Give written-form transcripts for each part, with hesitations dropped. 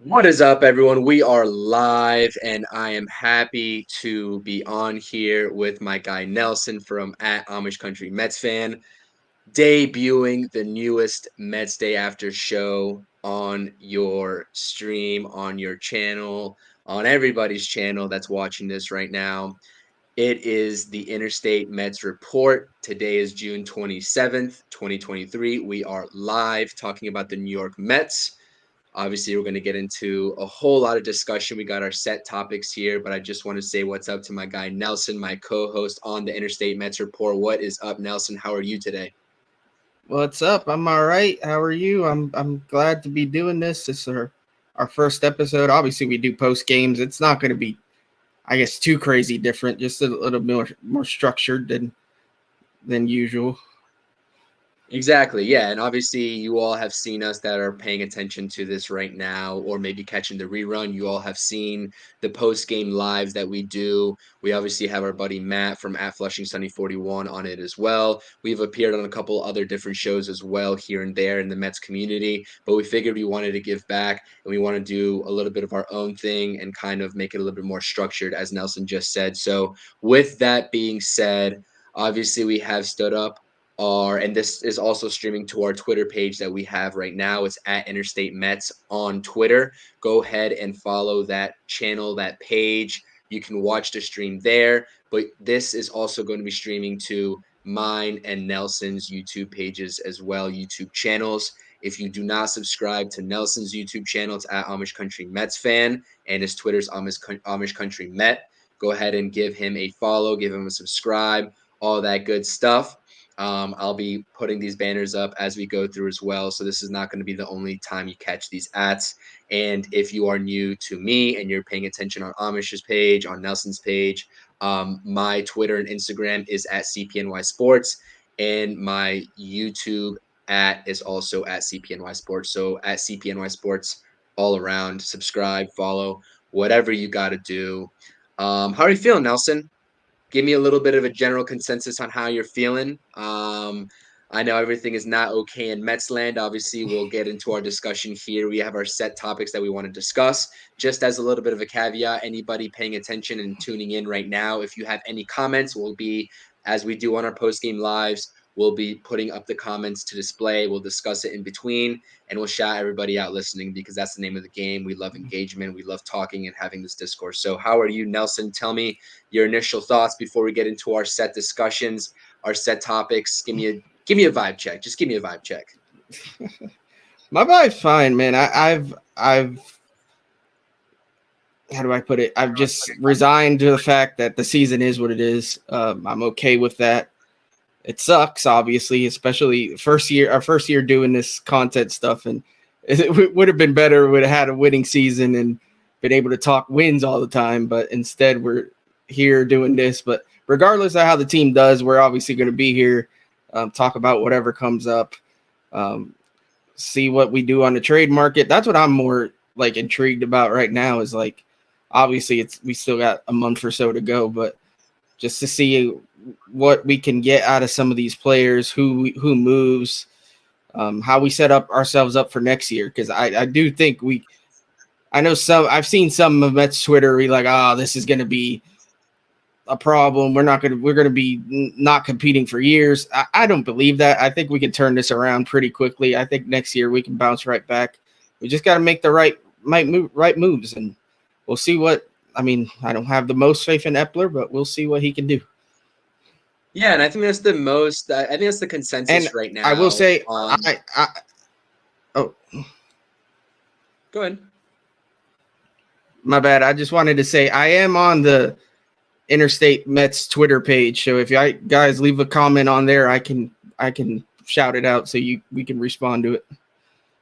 What is up, everyone? We are live, and I am happy to be on here with my guy Nelson from at Amish Country Mets Fan, debuting the newest Mets Day After show on your stream, on your channel, on everybody's channel that's watching this right now. It is the Interstate Mets Report. Today is June 27th, 2023. We are live talking about the New York Mets. Obviously, we're going to get into a whole lot of discussion. We got our set topics here, but I just want to say what's up to my guy Nelson, my co-host on the Interstate Mets Report. What is up, Nelson? How are you today? What's up? I'm all right. How are you? I'm glad to be doing this. This is our first episode. Obviously, we do post games. It's not going to be, I guess, too crazy different. Just a little more structured than usual. Exactly. Yeah. And obviously, you all have seen us that are paying attention to this right now, or maybe catching the rerun. You all have seen the post game lives that we do. We obviously have our buddy Matt from at Flushing Sunny 41 on it as well. We've appeared on a couple other different shows as well here and there in the Mets community, but we figured we wanted to give back and we want to do a little bit of our own thing and kind of make it a little bit more structured, as Nelson just said. So, with that being said, obviously, we have stood up and this is also streaming to our Twitter page that we have right now. It's at Interstate Mets on Twitter. Go ahead and follow that channel, that page. You can watch the stream there, but this is also going to be streaming to mine and Nelson's YouTube pages as well, YouTube channels. If you do not subscribe to Nelson's YouTube channel, it's at Amish Country Mets Fan, and his Twitter's Amish Country Met. Go ahead and give him a follow, give him a subscribe, all that good stuff. I'll be putting these banners up as we go through as well. So this is not going to be the only time you catch these ads. And if you are new to me and you're paying attention on Amish's page, on Nelson's page, my Twitter and Instagram is at CPNY Sports, and my YouTube at is also at CPNY Sports. So at CPNY Sports all around. Subscribe, follow, whatever you got to do. How are you feeling, Nelson? Give me a little bit of a general consensus on how you're feeling. I know everything is not okay in Metsland. Obviously, we'll get into our discussion here. We have our set topics that we want to discuss. Just as a little bit of a caveat, anybody paying attention and tuning in right now, if you have any comments, we'll be, as we do on our post-game lives, we'll be putting up the comments to display. We'll discuss it in between, and we'll shout everybody out listening because that's the name of the game. We love engagement. We love talking and having this discourse. So how are you, Nelson? Tell me your initial thoughts before we get into our set discussions, our set topics. Give me a vibe check. Just give me a vibe check. My vibe's fine, man. I've how do I put it? I've just resigned to the fact that the season is what it is. I'm okay with that. It sucks, obviously, especially our first year doing this content stuff, and it would have been better. Would have had a winning season and been able to talk wins all the time, but instead we're here doing this. But regardless of how the team does, we're obviously going to be here, talk about whatever comes up, see what we do on the trade market. That's what I'm more like intrigued about right now. Is like, obviously we still got a month or so to go, but just to see what we can get out of some of these players, who moves, how we set up ourselves up for next year. Because I do think I've seen some of Mets Twitter be like, this is going to be a problem. We're going to be not competing for years. I don't believe that. I think we can turn this around pretty quickly. I think next year we can bounce right back. We just got to make the right moves, and we'll see what. I mean, I don't have the most faith in Epler, but we'll see what he can do. Yeah, and I think that's the most. I think that's the consensus And right now. I will say, on... oh, go ahead. My bad. I just wanted to say I am on the Interstate Mets Twitter page, so if you guys leave a comment on there, I can shout it out so we can respond to it.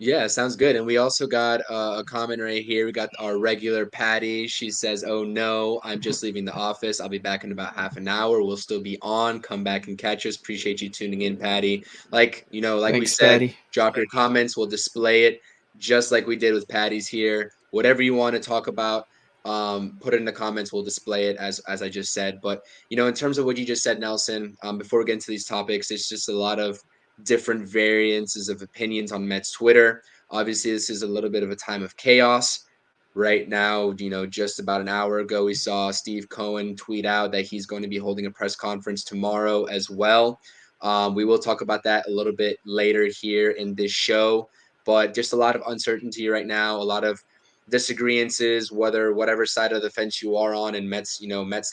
Yeah, sounds good. And we also got a comment right here. We got our regular Patty. She says, "Oh no, I'm just leaving the office. I'll be back in about half an hour. We'll still be on. Come back and catch us. Appreciate you tuning in, Patty." Like Thanks, we said, Patty. drop your comments. We'll display it just like we did with Patty's here. Whatever you want to talk about, put it in the comments. We'll display it as I just said. But in terms of what you just said, Nelson, before we get into these topics, it's just a lot of different variances of opinions on Mets Twitter. Obviously, this is a little bit of a time of chaos. right now. Just about an hour ago, we saw Steve Cohen tweet out that he's going to be holding a press conference tomorrow as well. We will talk about that a little bit later here in this show, but just a lot of uncertainty right now, a lot of disagreements, whatever side of the fence you are on in Mets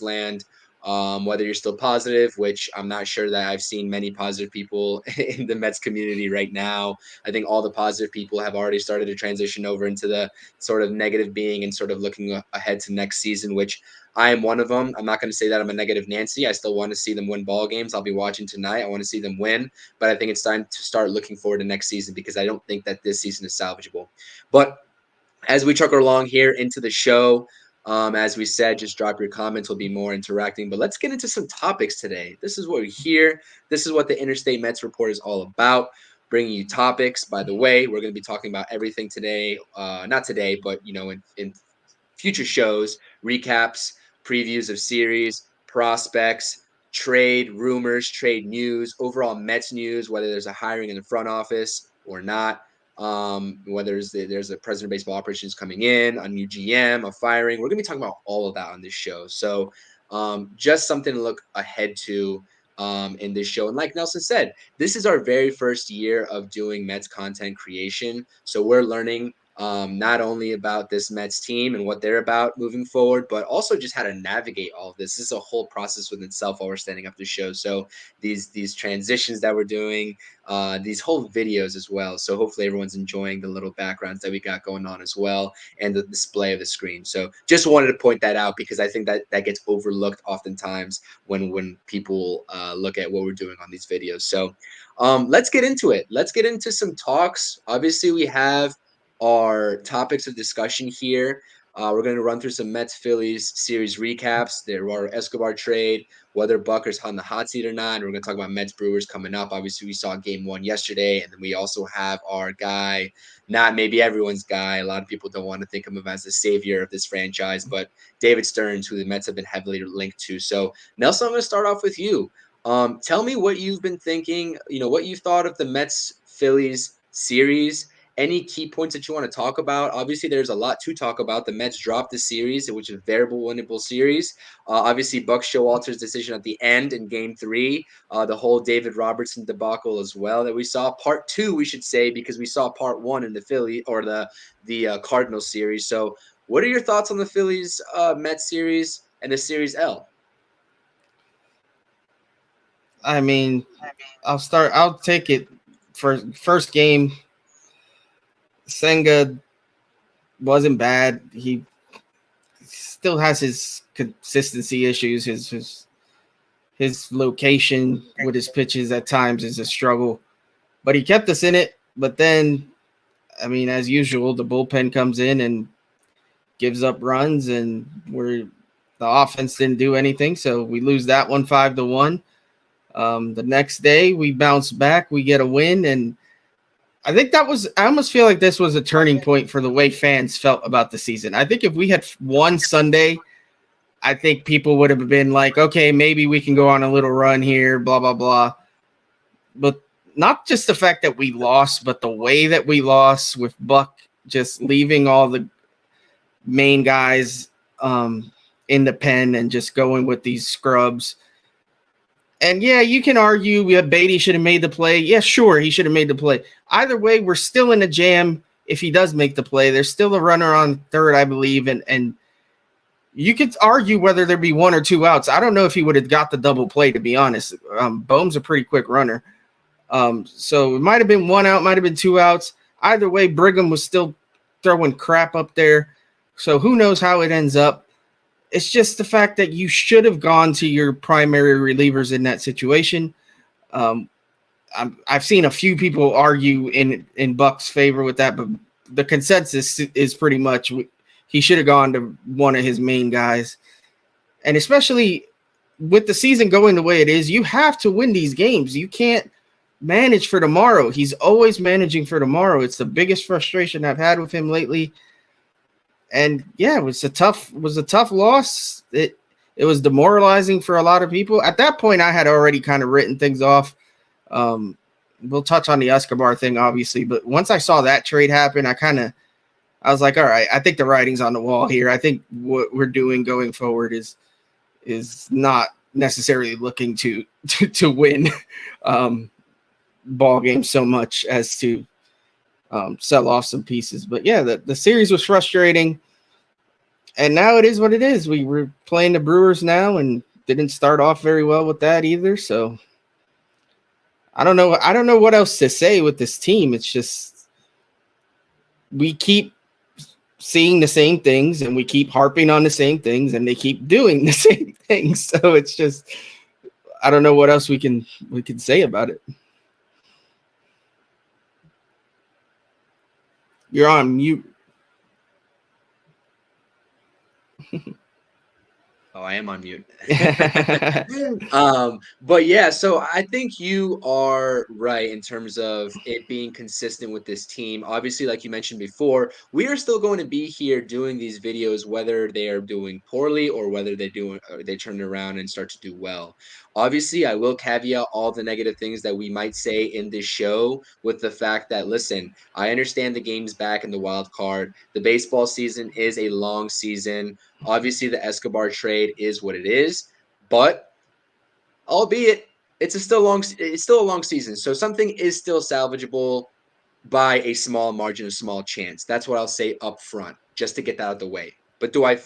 land. Whether you're still positive, which I'm not sure that I've seen many positive people in the Mets community right now. I think all the positive people have already started to transition over into the sort of negative being and sort of looking ahead to next season, which I am one of them. I'm not going to say that I'm a negative Nancy. I still want to see them win ball games. I'll be watching tonight. I want to see them win, but I think it's time to start looking forward to next season because I don't think that this season is salvageable. But as we truck along here into the show, as we said, just drop your comments. We'll be more interacting. But let's get into some topics today. This is what we hear. This is what the Interstate Mets Report is all about. Bringing you topics. By the way, we're going to be talking about everything today. Not today, but in future shows, recaps, previews of series, prospects, trade rumors, trade news, overall Mets news, whether there's a hiring in the front office or not, whether there's a president of baseball operations coming in, a new GM, a firing. We're going to be talking about all of that on this show. So just something to look ahead to in this show. And like Nelson said, this is our very first year of doing Mets content creation. So we're learning not only about this Mets team and what they're about moving forward, but also just how to navigate all of this. This is a whole process within itself while we're standing up the show. So these transitions that we're doing, these whole videos as well. So hopefully everyone's enjoying the little backgrounds that we got going on as well and the display of the screen. So just wanted to point that out because I think that gets overlooked oftentimes when people look at what we're doing on these videos. So let's get into it. Let's get into some talks. Obviously, we have our topics of discussion here. We're going to run through some Mets Phillies series recaps. There are Escobar trade, whether Bucker's on the hot seat or not. And we're going to talk about Mets Brewers coming up. Obviously, we saw game one yesterday. And then we also have our guy, not maybe everyone's guy. A lot of people don't want to think of him as the savior of this franchise, but David Stearns, who the Mets have been heavily linked to. So, Nelson, I'm going to start off with you. Tell me what you've been thinking, what you thought of the Mets Phillies series. Any key points that you want to talk about? Obviously, there's a lot to talk about. The Mets dropped the series, which is a variable winnable series. Obviously, Buck Showalter's decision at the end in Game 3, the whole David Robertson debacle as well that we saw. Part 2, we should say, because we saw Part 1 in the Philly or the Cardinals series. So, what are your thoughts on the Phillies Mets series and the Series L? I mean, I'll take it for first game. Senga wasn't bad. He still has his consistency issues. His location with his pitches at times is a struggle, but he kept us in it. But then, I mean, as usual, the bullpen comes in and gives up runs, and the offense didn't do anything, so we lose that one 5-1. The next day, we bounce back, we get a win, and I think I almost feel like this was a turning point for the way fans felt about the season. I think if we had won Sunday, I think people would have been like, okay, maybe we can go on a little run here, blah, blah, blah. But not just the fact that we lost, but the way that we lost with Buck just leaving all the main guys in the pen and just going with these scrubs. And yeah, you can argue Beatty should have made the play. Yeah, sure, he should have made the play. Either way, we're still in a jam if he does make the play. There's still a runner on third, I believe, and you could argue whether there be one or two outs. I don't know if he would have got the double play, to be honest. Bohm's a pretty quick runner. So it might have been one out, might have been two outs. Either way, Brigham was still throwing crap up there. So who knows how it ends up. It's just the fact that you should have gone to your primary relievers in that situation. I've seen a few people argue in Buck's favor with that, but the consensus is pretty much he should have gone to one of his main guys. And especially with the season going the way it is, you have to win these games. You can't manage for tomorrow. He's always managing for tomorrow. It's the biggest frustration I've had with him lately. And yeah, it was a tough loss. It was demoralizing for a lot of people. At that point, I had already kind of written things off. We'll touch on the Escobar thing, obviously, but once I saw that trade happen, I kind of I was like, all right, I think the writing's on the wall here. I think what we're doing going forward is not necessarily looking to win ball games so much as to sell off some pieces. But yeah, the series was frustrating, and now it is what it is. We were playing the Brewers now, and didn't start off very well with that either. So I don't know. I don't know what else to say with this team. It's just we keep seeing the same things, and we keep harping on the same things, and they keep doing the same things. So it's just I don't know what else we can say about it. You're on mute. Oh, I am on mute. But yeah, so I think you are right in terms of it being consistent with this team. Obviously, like you mentioned before, we are still going to be here doing these videos, whether they are doing poorly or whether they turn around and start to do well. Obviously, I will caveat all the negative things that we might say in this show with the fact that, listen, I understand the game's back in the wild card. The baseball season is a long season. Obviously, the Escobar trade is what it is, but albeit it's still a long season. So something is still salvageable by a small margin, a small chance. That's what I'll say up front, just to get that out of the way. But do I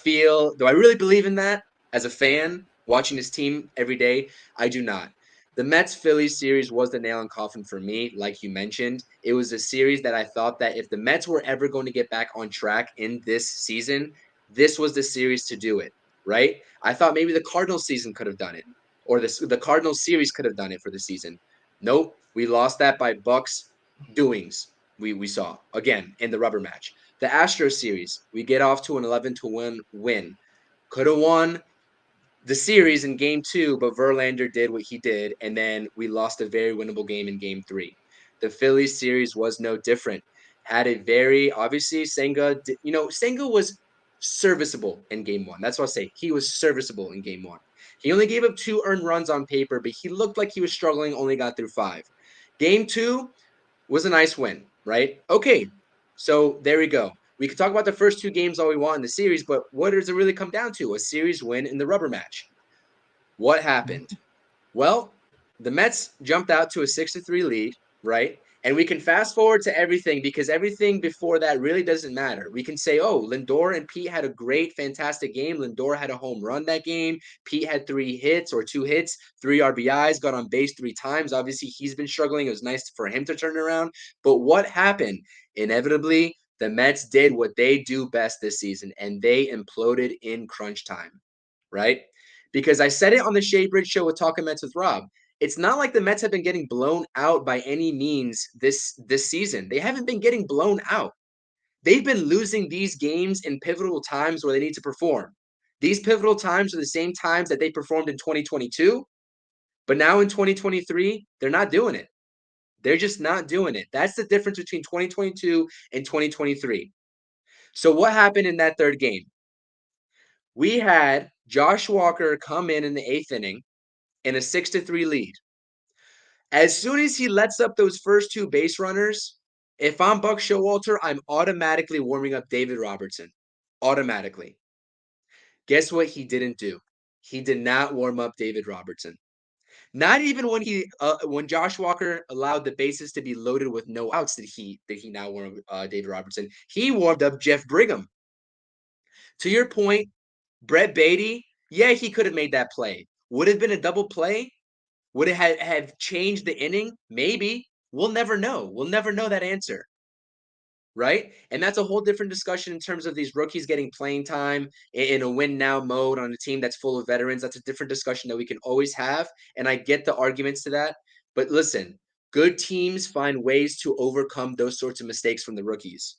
really believe in that as a fan watching this team every day? I do not. The Mets Phillies series was the nail in coffin for me, like you mentioned. It was a series that I thought that if the Mets were ever going to get back on track in this season, this was the series to do it, right? I thought maybe the Cardinals season could have done it, or the Cardinals series could have done it for the season. Nope, we lost that by Bucks doings. We saw again in the rubber match. The Astros series, we get off to an 11-1 win. Could have won the series in game 2, but Verlander did what he did, and then we lost a very winnable game in game 3. The Phillies series was no different. Had a very obviously Senga was serviceable in game 1. That's what I'll say. He was serviceable in game 1. He only gave up 2 earned runs on paper, but he looked like he was struggling, only got through 5. Game 2 was a nice win, right? Okay, so there we go. We could talk about the first 2 games all we want in the series, but what does it really come down to? A series win in the rubber match. What happened? Well, the Mets jumped out to a 6-3 lead, right? And we can fast forward to everything because everything before that really doesn't matter. We can say, oh, Lindor and Pete had a great, fantastic game. Lindor had a home run that game. Pete had 3 hits or 2 hits, 3 RBIs, got on base 3 times. Obviously, he's been struggling. It was nice for him to turn around. But what happened? Inevitably, the Mets did what they do best this season, and they imploded in crunch time, right? Because I said it on the Shea Bridge show with Talking Mets with Rob. It's not like the Mets have been getting blown out by any means this season. They haven't been getting blown out. They've been losing these games in pivotal times where they need to perform. These pivotal times are the same times that they performed in 2022, but now in 2023, they're not doing it. They're just not doing it. That's the difference between 2022 and 2023. So what happened in that third game? We had Josh Walker come in the 8th inning in a 6-3 lead. As soon as he lets up those first 2 base runners, if I'm Buck Showalter, I'm automatically warming up David Robertson. Automatically. Guess what he didn't do? He did not warm up David Robertson. Not even when Josh Walker allowed the bases to be loaded with no outs did he now warm up David Robertson. He warmed up Jeff Brigham. To your point, Brett Beatty, yeah, he could have made that play. Would it have been a double play? Would it have changed the inning? Maybe. We'll never know. We'll never know that answer. Right? And that's a whole different discussion in terms of these rookies getting playing time in a win now mode on a team that's full of veterans. That's a different discussion that we can always have. And I get the arguments to that. But listen, good teams find ways to overcome those sorts of mistakes from the rookies.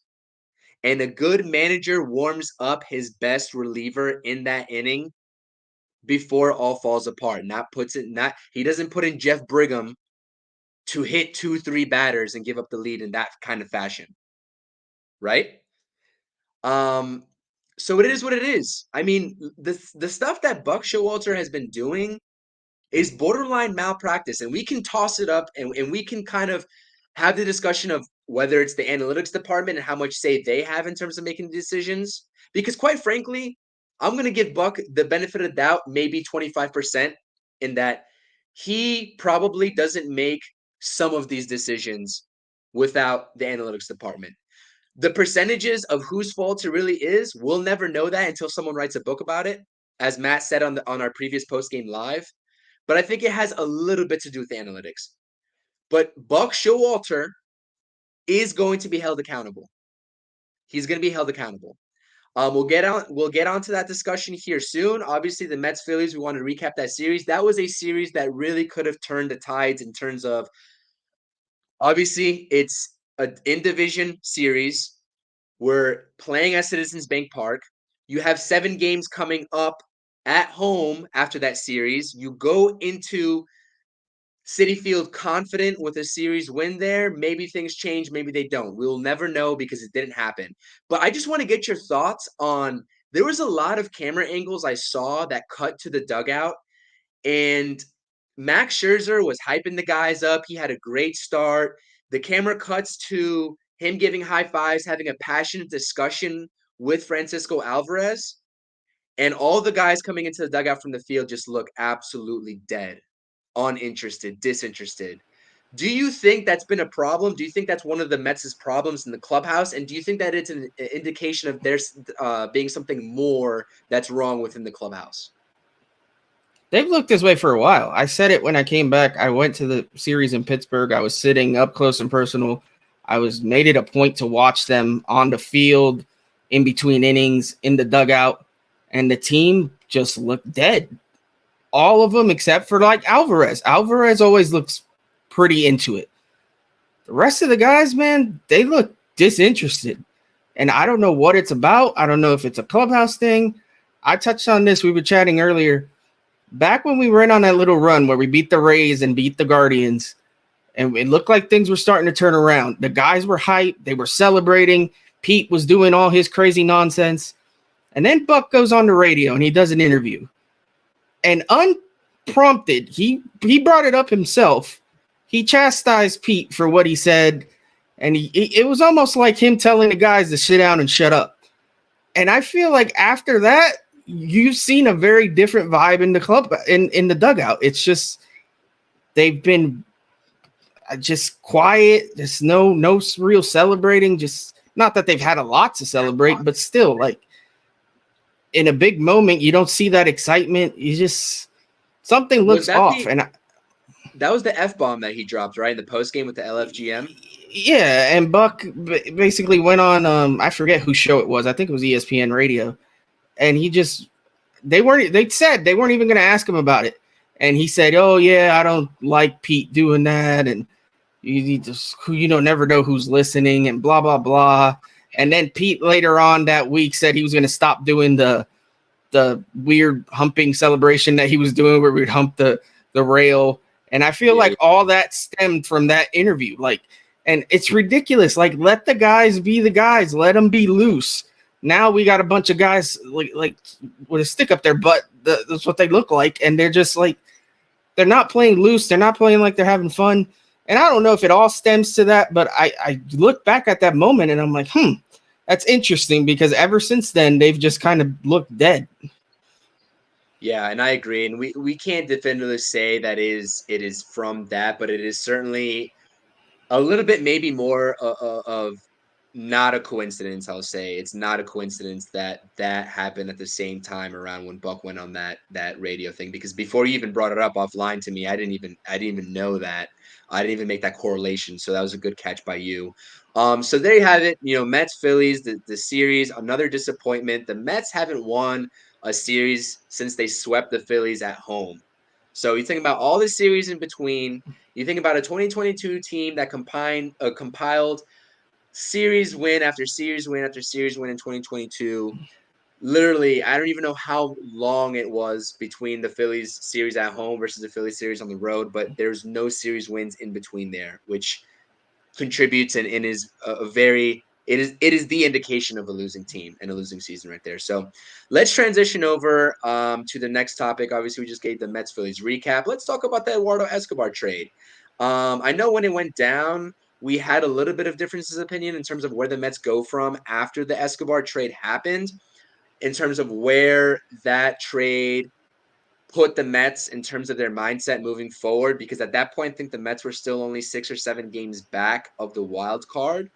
And a good manager warms up his best reliever in that inning before all falls apart. He doesn't put in Jeff Brigham to hit 2-3 batters and give up the lead in that kind of fashion. Right? Um, so it is what it is. I mean, the stuff that Buck Showalter has been doing is borderline malpractice, and we can toss it up and we can kind of have the discussion of whether it's the analytics department and how much say they have in terms of making decisions. Because quite frankly, I'm going to give Buck the benefit of the doubt, maybe 25%, in that he probably doesn't make some of these decisions without the analytics department. The percentages of whose fault it really is, we'll never know that until someone writes a book about it, as Matt said on our previous post game live. But I think it has a little bit to do with the analytics. But Buck Showalter is going to be held accountable. He's going to be held accountable. We'll get onto that discussion here soon. Obviously, the Mets Phillies. We want to recap that series. That was a series that really could have turned the tides in terms of. Obviously, it's an in division series. We're playing at Citizens Bank Park. You have 7 games coming up at home after that series. You go into Citi Field confident with a series win there. Maybe things change, maybe they don't. We'll never know because it didn't happen. But I just want to get your thoughts on. There was a lot of camera angles I saw that cut to the dugout, and Max Scherzer was hyping the guys up. He had a great start. The camera cuts to him giving high fives, having a passionate discussion with Francisco Alvarez. And all the guys coming into the dugout from the field just look absolutely dead, uninterested, disinterested. Do you think that's been a problem? Do you think that's one of the Mets' problems in the clubhouse? And do you think that it's an indication of there being something more that's wrong within the clubhouse? They've looked this way for a while. I said it when I came back. I went to the series in Pittsburgh. I was sitting up close and personal. I was made it a point to watch them on the field, in between innings, in the dugout, and the team just looked dead. All of them except for like Alvarez. Alvarez always looks pretty into it. The rest of the guys, man, they look disinterested. And I don't know what it's about. I don't know if it's a clubhouse thing. I touched on this. We were chatting earlier. Back when we went on that little run where we beat the Rays and beat the Guardians, and it looked like things were starting to turn around. The guys were hyped. They were celebrating. Pete was doing all his crazy nonsense. And then Buck goes on the radio and he does an interview. And unprompted, he brought it up himself. He chastised Pete for what he said. And it was almost like him telling the guys to sit down and shut up. And I feel like after that, you've seen a very different vibe in the club, in the dugout. It's just they've been just quiet, just no real celebrating. Just not that they've had a lot to celebrate, but still, like in a big moment, you don't see that excitement. You just something looks off. That was the F-bomb that he dropped, right, in the post game with the LFGM. Yeah, and Buck basically went on. I forget whose show it was. I think it was ESPN Radio. And they said they weren't even going to ask him about it. And he said, oh, yeah, I don't like Pete doing that. And you never know who's listening and blah, blah, blah. And then Pete later on that week said he was going to stop doing the weird humping celebration that he was doing where we'd hump the rail. And I feel like all that stemmed from that interview. And it's ridiculous. Like, let the guys be the guys. Let them be loose. Now we got a bunch of guys like with a stick up their butt. That's what they look like. And they're just like, they're not playing loose. They're not playing like they're having fun. And I don't know if it all stems to that, but I look back at that moment and I'm like, that's interesting because ever since then, they've just kind of looked dead. Yeah, and I agree. And we can't definitively say that it is from that, but it is certainly a little bit maybe more of not a coincidence. I'll say it's not a coincidence that happened at the same time around when Buck went on that radio thing, because before you even brought it up offline to me, I didn't even know that. I didn't even make that correlation. So that was a good catch by you. So there you have it. Mets Phillies, the series, another disappointment. The Mets haven't won a series since they swept the Phillies at home. So you think about all the series in between. You think about a 2022 team that compiled series win after series win after series win in 2022. Literally, I don't even know how long it was between the Phillies series at home versus the Phillies series on the road, but there's no series wins in between there, which contributes and is a very it is the indication of a losing team and a losing season right there. So let's transition over to the next topic. Obviously, we just gave the Mets Phillies recap. Let's talk about the Eduardo Escobar trade. I know when it went down, we had a little bit of differences of opinion in terms of where the Mets go from after the Escobar trade happened, in terms of where that trade put the Mets in terms of their mindset moving forward, because at that point, I think the Mets were still only 6 or 7 games back of the wild card.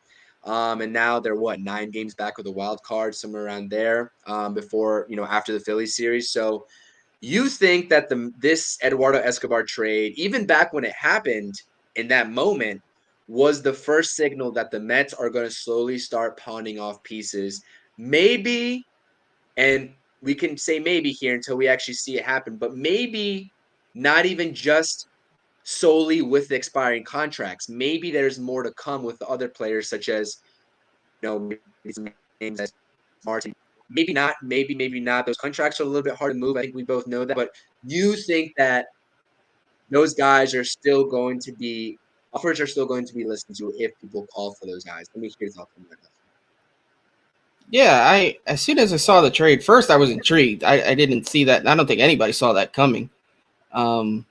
And now they're 9 games back of the wild card, somewhere around there, before, after the Phillies series. So you think that this Eduardo Escobar trade, even back when it happened in that moment, was the first signal that the Mets are going to slowly start pawning off pieces. Maybe, and we can say maybe here until we actually see it happen, but maybe not even just solely with the expiring contracts. Maybe there's more to come with the other players, such as, maybe some names as Martin. Maybe not. Those contracts are a little bit hard to move. I think we both know that. But you think that those guys are still going to be offers are still going to be listened to if people call for those guys. Let me hear your thoughts on that. Yeah, I as soon as I saw the trade, first I was intrigued. I didn't see that. I don't think anybody saw that coming. Um,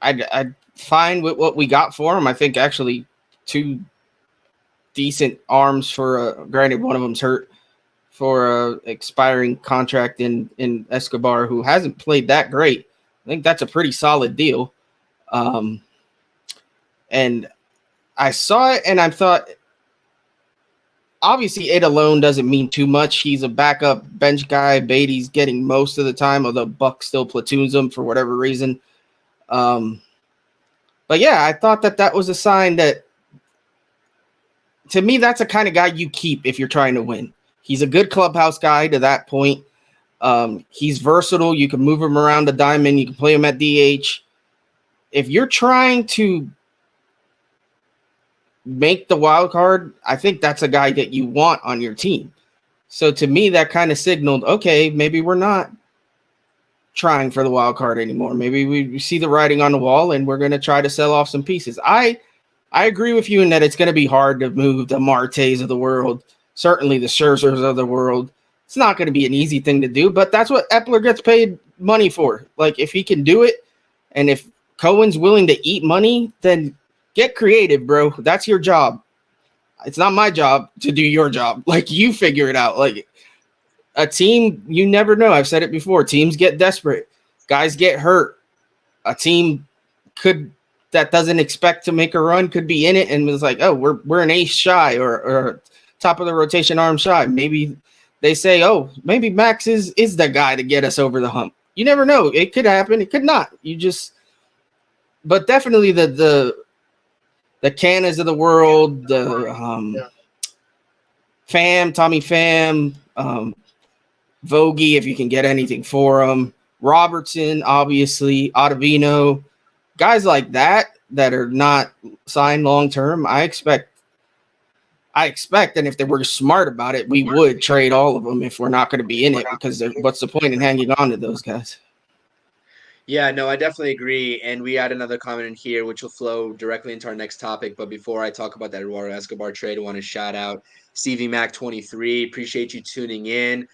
I'd fine with what we got for him. I think actually two decent arms for granted one of them's hurt for a expiring contract in Escobar, who hasn't played that great. I think that's a pretty solid deal. Um, and I saw it and I thought, obviously it alone doesn't mean too much. He's a backup bench guy. Beatty's getting most of the time, although Buck still platoons him for whatever reason. But yeah, I thought that was a sign that, to me, that's the kind of guy you keep if you're trying to win. He's a good clubhouse guy to that point. He's versatile. You can move him around the diamond. You can play him at DH. If you're trying to make the wild card, I think that's a guy that you want on your team. So to me, that kind of signaled, okay, maybe we're not trying for the wild card anymore. Maybe we see the writing on the wall and we're going to try to sell off some pieces. I agree with you in that it's going to be hard to move the Martes of the world, certainly the Scherzers of the world. It's not going to be an easy thing to do, but that's what Epler gets paid money for. Like, if he can do it, and if Cohen's willing to eat money, then get creative, bro. That's your job. It's not my job to do your job. Like, you figure it out. Like, a team, you never know. I've said it before. Teams get desperate. Guys get hurt. A team that doesn't expect to make a run could be in it and was like, oh, we're an ace shy or top of the rotation arm shy. Maybe they say, oh, maybe Max is the guy to get us over the hump. You never know. It could happen. It could not. But definitely the Canas of the world, the Tommy Pham, Vogie, if you can get anything for him, Robertson, obviously, Ottavino, guys like that are not signed long term. I expect, and if they were smart about it, we would trade all of them if we're not going to be in it, because what's the point in hanging on to those guys? Yeah, no, I definitely agree. And we add another comment in here, which will flow directly into our next topic. But before I talk about that Eduardo Escobar trade, I want to shout out CVMac23. Appreciate you tuning in.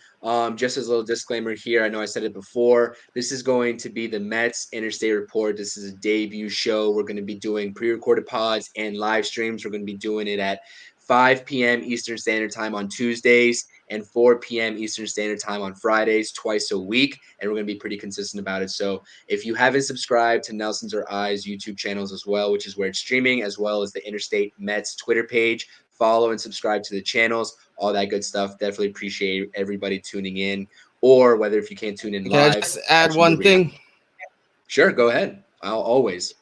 Just as a little disclaimer here, I know I said it before. This is going to be the Mets Interstate Report. This is a debut show. We're going to be doing pre-recorded pods and live streams. We're going to be doing it at 5 p.m. Eastern Standard Time on Tuesdays and 4 p.m. Eastern Standard Time on Fridays, twice a week. And we're going to be pretty consistent about it. So if you haven't subscribed to Nelson's or I's YouTube channels as well, which is where it's streaming, as well as the Interstate Mets Twitter page, follow and subscribe to the channels, all that good stuff. Definitely appreciate everybody tuning in, or whether if you can't tune in Can I live. just add one thing? Sure, go ahead. I'll always.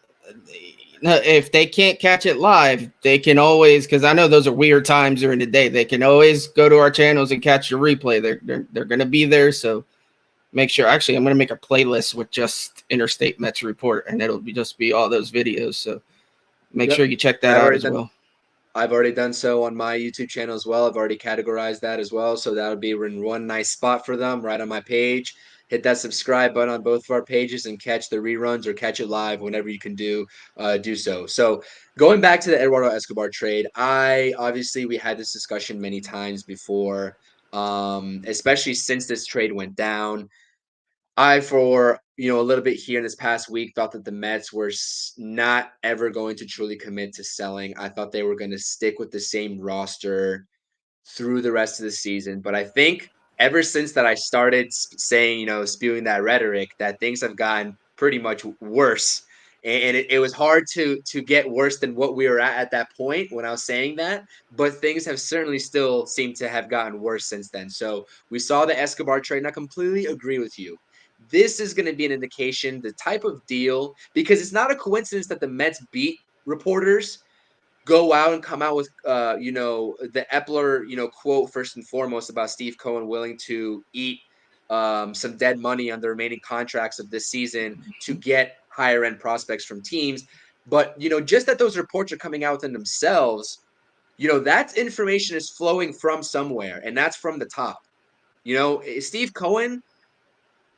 If they can't catch it live, they can always, because I know those are weird times during the day, they can always go to our channels and catch the replay. They're going to be there, so make sure. Actually, I'm going to make a playlist with just Interstate Mets Report, and it'll just be all those videos. So make sure you check that out as well. I've already done so on my YouTube channel as well. I've already categorized that as well. So that would be in one nice spot for them right on my page. Hit that subscribe button on both of our pages and catch the reruns or catch it live whenever you can do so. So going back to the Eduardo Escobar trade, we had this discussion many times before, especially since this trade went down. I, for a little bit here in this past week, thought that the Mets were not ever going to truly commit to selling. I thought they were going to stick with the same roster through the rest of the season. But I think ever since that I started saying, spewing that rhetoric, that things have gotten pretty much worse. And it was hard to get worse than what we were at that point when I was saying that. But things have certainly still seemed to have gotten worse since then. So we saw the Escobar trade, and I completely agree with you. This is going to be an indication, the type of deal, because it's not a coincidence that the Mets beat reporters go out and come out with the Epler quote first and foremost about Steve Cohen willing to eat some dead money on the remaining contracts of this season to get higher end prospects from teams. But just that those reports are coming out within themselves, that information is flowing from somewhere, and that's from the top. Steve Cohen,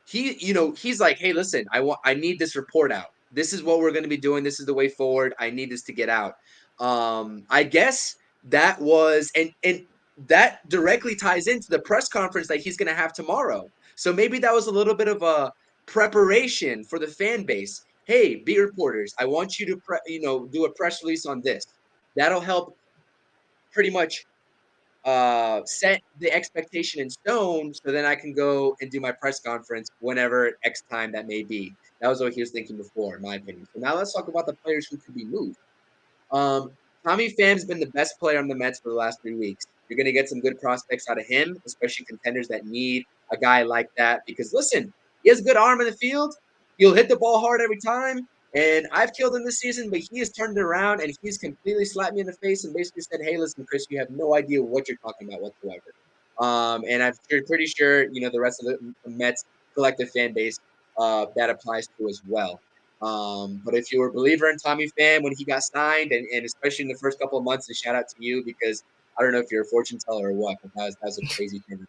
he's like, hey, listen, I need this report out. This is what we're going to be doing. This is the way forward. I need this to get out. I guess that was, and that directly ties into the press conference that he's going to have tomorrow. So maybe that was a little bit of a preparation for the fan base. Hey, beat reporters, I want you to do a press release on this. That'll help pretty much set the expectation in stone, so then I can go and do my press conference whenever X time that may be. That was what he was thinking before, in my opinion. So now let's talk about the players who could be moved. Um, Tommy Pham's been the best player on the Mets for the last 3 weeks. You're going to get some good prospects out of him, especially contenders that need a guy like that. Because listen, he has a good arm in the field. He'll hit the ball hard every time. And I've killed him this season, but he has turned it around and he's completely slapped me in the face and basically said, "Hey, listen, Chris, you have no idea what you're talking about whatsoever." And I'm pretty sure the rest of the Mets collective fan base that applies to as well. But if you were a believer in Tommy Pham when he got signed, and especially in the first couple of months, a shout out to you, because I don't know if you're a fortune teller or what, but that was a crazy thing.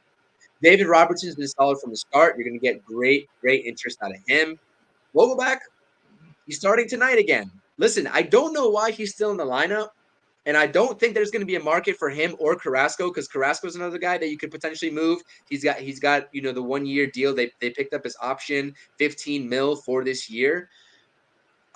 David Robertson's been solid from the start. You're going to get great interest out of him. Vogelback, he's starting tonight again. Listen, I don't know why he's still in the lineup. And I don't think there's going to be a market for him or Carrasco, because Carrasco's another guy that you could potentially move. He's got the 1 year deal. They picked up his option, 15 mil for this year.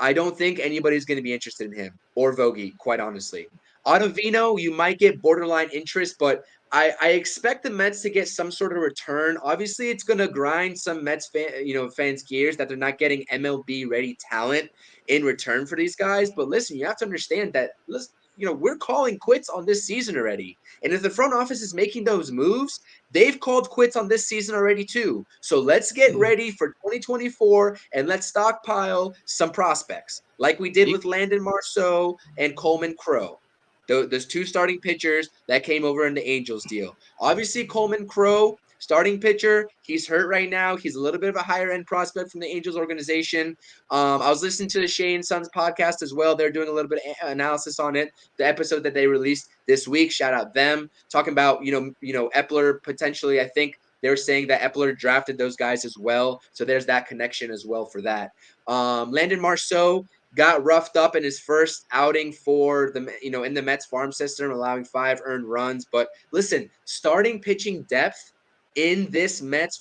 I don't think anybody's going to be interested in him or Vogie, quite honestly. Ottavino, you might get borderline interest, but I expect the Mets to get some sort of return. Obviously, it's going to grind some fans' gears that they're not getting MLB ready talent in return for these guys. But listen, you have to understand that we're calling quits on this season already. And if the front office is making those moves, they've called quits on this season already too. So let's get ready for 2024 and let's stockpile some prospects like we did with Landon Marceau and Coleman Crow. Those two starting pitchers that came over in the Angels deal. Obviously, Coleman Crow, starting pitcher, he's hurt right now. He's a little bit of a higher end prospect from the Angels organization. I was listening to the Shane Sons podcast as well. They're doing a little bit of analysis on it. The episode that they released this week, shout out them, talking about Epler potentially. I think they were saying that Epler drafted those guys as well, so there's that connection as well for that. Landon Marceau got roughed up in his first outing for in the Mets farm system, allowing 5 earned runs. But listen, starting pitching depth in this Mets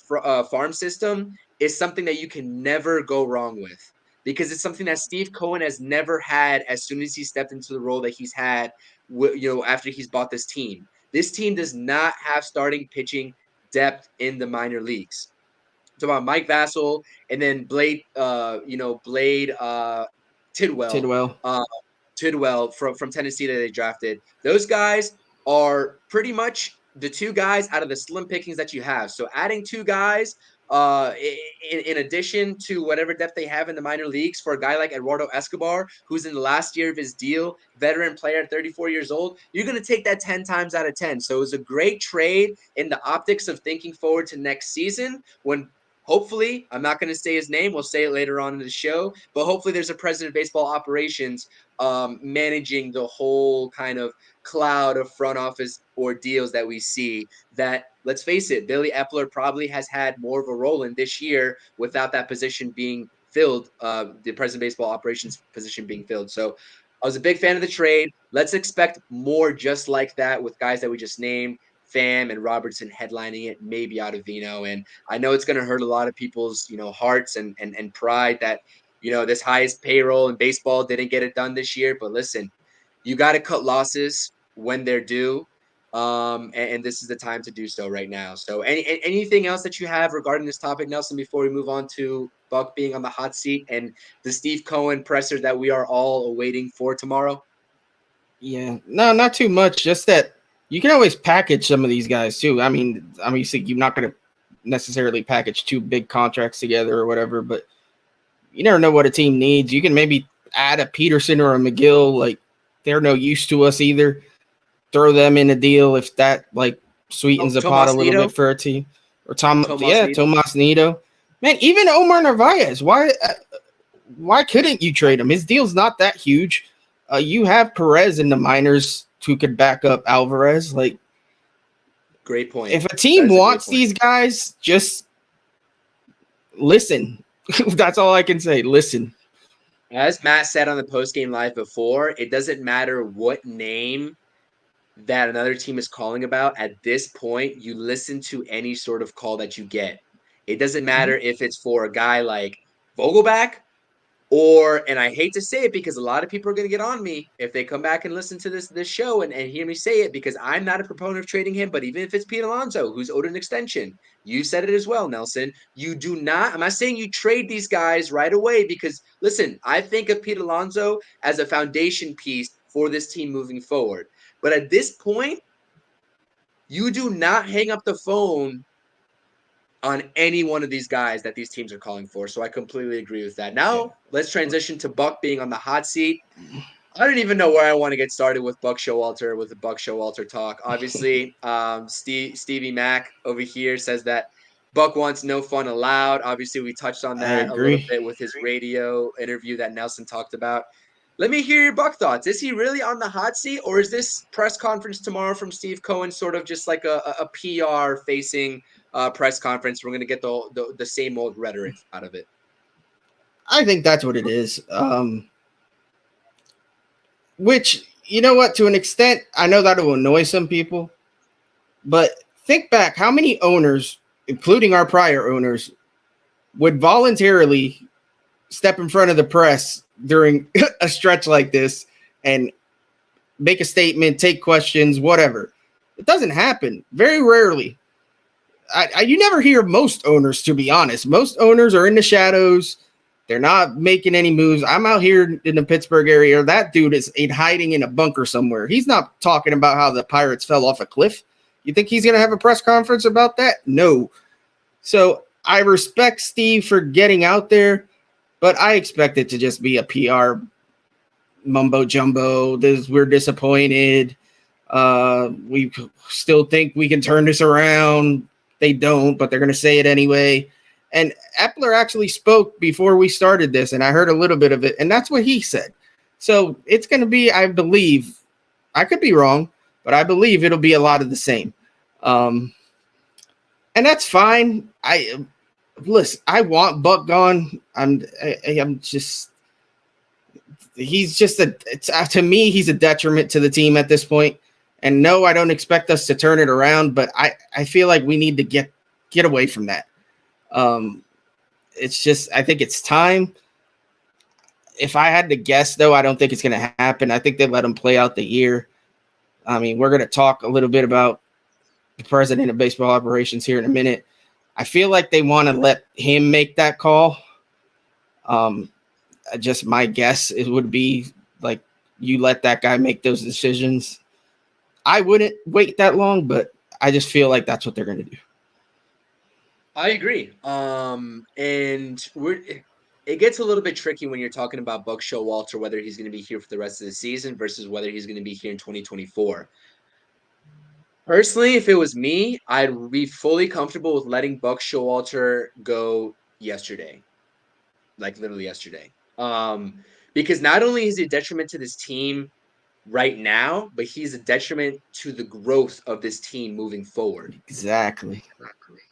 farm system is something that you can never go wrong with, because it's something that Steve Cohen has never had as soon as he stepped into the role that he's had, after he's bought this team. This team does not have starting pitching depth in the minor leagues. Talk about Mike Vassell and then Blade Tidwell, Tidwell. Tidwell from Tennessee that they drafted. Those guys are pretty much the two guys out of the slim pickings that you have. So adding two guys in addition to whatever depth they have in the minor leagues for a guy like Eduardo Escobar, who's in the last year of his deal, veteran player at 34 years old, you're going to take that 10 times out of 10. So it was a great trade in the optics of thinking forward to next season when hopefully, I'm not going to say his name. We'll say it later on in the show. But hopefully there's a president of baseball operations managing the whole kind of cloud of front office ordeals that we see that, let's face it, Billy Epler probably has had more of a role in this year without that position being filled, the president of baseball operations position being filled. So I was a big fan of the trade. Let's expect more just like that with guys that we just named. Pham and Robertson headlining it, maybe Ottavino. And I know it's going to hurt a lot of people's, hearts and pride that, this highest payroll in baseball didn't get it done this year. But listen, you got to cut losses when they're due. And this is the time to do so right now. So anything else that you have regarding this topic, Nelson, before we move on to Buck being on the hot seat and the Steve Cohen presser that we are all awaiting for tomorrow? Yeah, no, not too much. Just that you can always package some of these guys too. I mean, you see, you're not going to necessarily package two big contracts together or whatever, but you never know what a team needs. You can maybe add a Peterson or a McGill. Like, they're no use to us either. Throw them in a deal if that sweetens the pot a little bit for a team. Or Tomas Nido. Man, even Omar Narvaez. Why couldn't you trade him? His deal's not that huge. You have Perez in the minors who could back up Alvarez. Great point. If a team wants these guys, just listen. That's all I can say. Listen. As Matt said on the postgame live before, it doesn't matter what name that another team is calling about. At this point, you listen to any sort of call that you get. It doesn't matter if it's for a guy like Vogelback and I hate to say it because a lot of people are going to get on me if they come back and listen to this show and hear me say it, because I'm not a proponent of trading him. But even if it's Pete Alonso, who's owed an extension, you said it as well, Nelson. You do not, I'm not saying you trade these guys right away, because listen, I think of Pete Alonso as a foundation piece for this team moving forward. But at this point, you do not hang up the phone on any one of these guys that these teams are calling for. So I completely agree with that. Now, let's transition to Buck being on the hot seat. I don't even know where I want to get started with Buck Showalter, with the Buck Showalter talk. Obviously, Stevie Mac over here says that Buck wants no fun allowed. Obviously, we touched on that a little bit with his radio interview that Nelson talked about. Let me hear your Buck thoughts. Is he really on the hot seat, or is this press conference tomorrow from Steve Cohen sort of just like a PR-facing press conference? We're going to get the same old rhetoric out of it. I think that's what it is. Which, you know what, to an extent, I know that will annoy some people, but think back, how many owners, including our prior owners, would voluntarily step in front of the press during a stretch like this and make a statement, take questions, whatever? It doesn't happen. Very rarely. You never hear most owners, to be honest. Most owners are in the shadows. They're not making any moves. I'm out here in the Pittsburgh area. That dude is hiding in a bunker somewhere. He's not talking about how the Pirates fell off a cliff. You think he's going to have a press conference about that? No. So I respect Steve for getting out there, but I expect it to just be a PR mumbo jumbo. We're disappointed. We still think we can turn this around. They don't, but they're going to say it anyway. And Epler actually spoke before we started this, and I heard a little bit of it, and that's what he said. So it's going to be, I believe, I could be wrong, but I believe it'll be a lot of the same. And that's fine. Listen, I want Buck gone. He's just to me, he's a detriment to the team at this point. And no, I don't expect us to turn it around, but I feel like we need to get away from that. It's just, I think it's time. If I had to guess, though, I don't think it's going to happen. I think they let him play out the year. I mean, we're going to talk a little bit about the president of baseball operations here in a minute. I feel like they want to let him make that call. Just my guess, it would be like, you let that guy make those decisions. I wouldn't wait that long, but I just feel like that's what they're going to do. I agree. And it gets a little bit tricky when you're talking about Buck Showalter, whether he's going to be here for the rest of the season versus whether he's going to be here in 2024. Personally, if it was me, I'd be fully comfortable with letting Buck Showalter go yesterday. Like literally yesterday. Because not only is he a detriment to this team right now, but he's a detriment to the growth of this team moving forward. Exactly.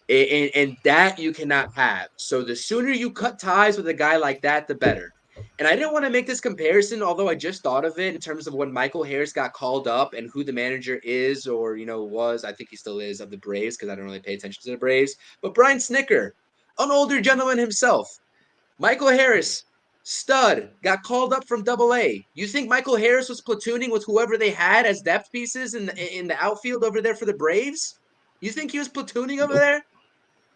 And that you cannot have. So the sooner you cut ties with a guy like that, the better. And I didn't want to make this comparison, although I just thought of it in terms of when Michael Harris got called up and who the manager is or, was. I think he still is of the Braves because I don't really pay attention to the Braves. But Brian Snicker, an older gentleman himself. Michael Harris, stud, got called up from Double-A. You think Michael Harris was platooning with whoever they had as depth pieces in the outfield over there for the Braves? You think he was platooning over Nope. there?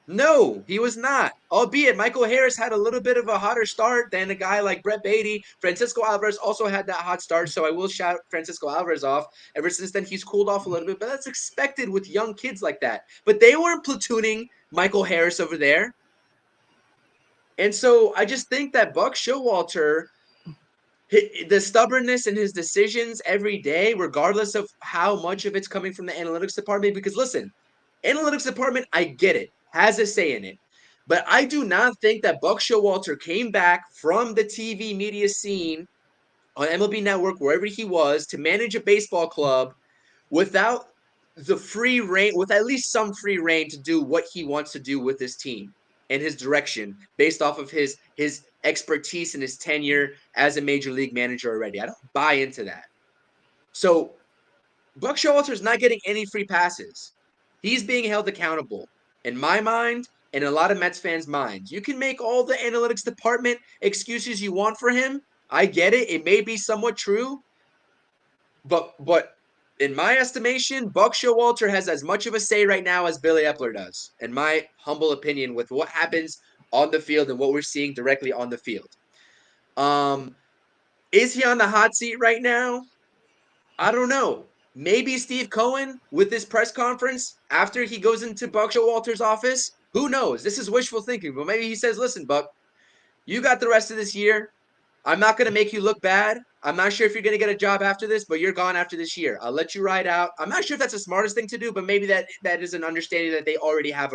No, he was not. Albeit Michael Harris had a little bit of a hotter start than a guy like Brett Beatty. Francisco Alvarez also had that hot start, so I will shout Francisco Alvarez off. Ever since then, he's cooled off a little bit, but that's expected with young kids like that. But they weren't platooning Michael Harris over there. And so I just think that Buck Showalter, the stubbornness in his decisions every day, regardless of how much of it's coming from the analytics department, because listen, analytics department, I get it, has a say in it. But I do not think that Buck Showalter came back from the TV media scene on MLB Network, wherever he was, to manage a baseball club without the free reign, with at least some free reign to do what he wants to do with this team and his direction based off of his expertise and his tenure as a major league manager already. I don't buy into that. So Buck Showalter is not getting any free passes. He's being held accountable. In my mind, and a lot of Mets fans' minds, you can make all the analytics department excuses you want for him. I get it. It may be somewhat true. But in my estimation, Buck Showalter has as much of a say right now as Billy Epler does, in my humble opinion, with what happens on the field and what we're seeing directly on the field. Is he on the hot seat right now? I don't know. Maybe Steve Cohen with this press conference after he goes into Buck Showalter's office. Who knows? This is wishful thinking, but maybe he says, listen, Buck, you got the rest of this year. I'm not going to make you look bad. I'm not sure if you're going to get a job after this, but you're gone after this year. I'll let you ride out. I'm not sure if that's the smartest thing to do, but maybe that is an understanding that they already have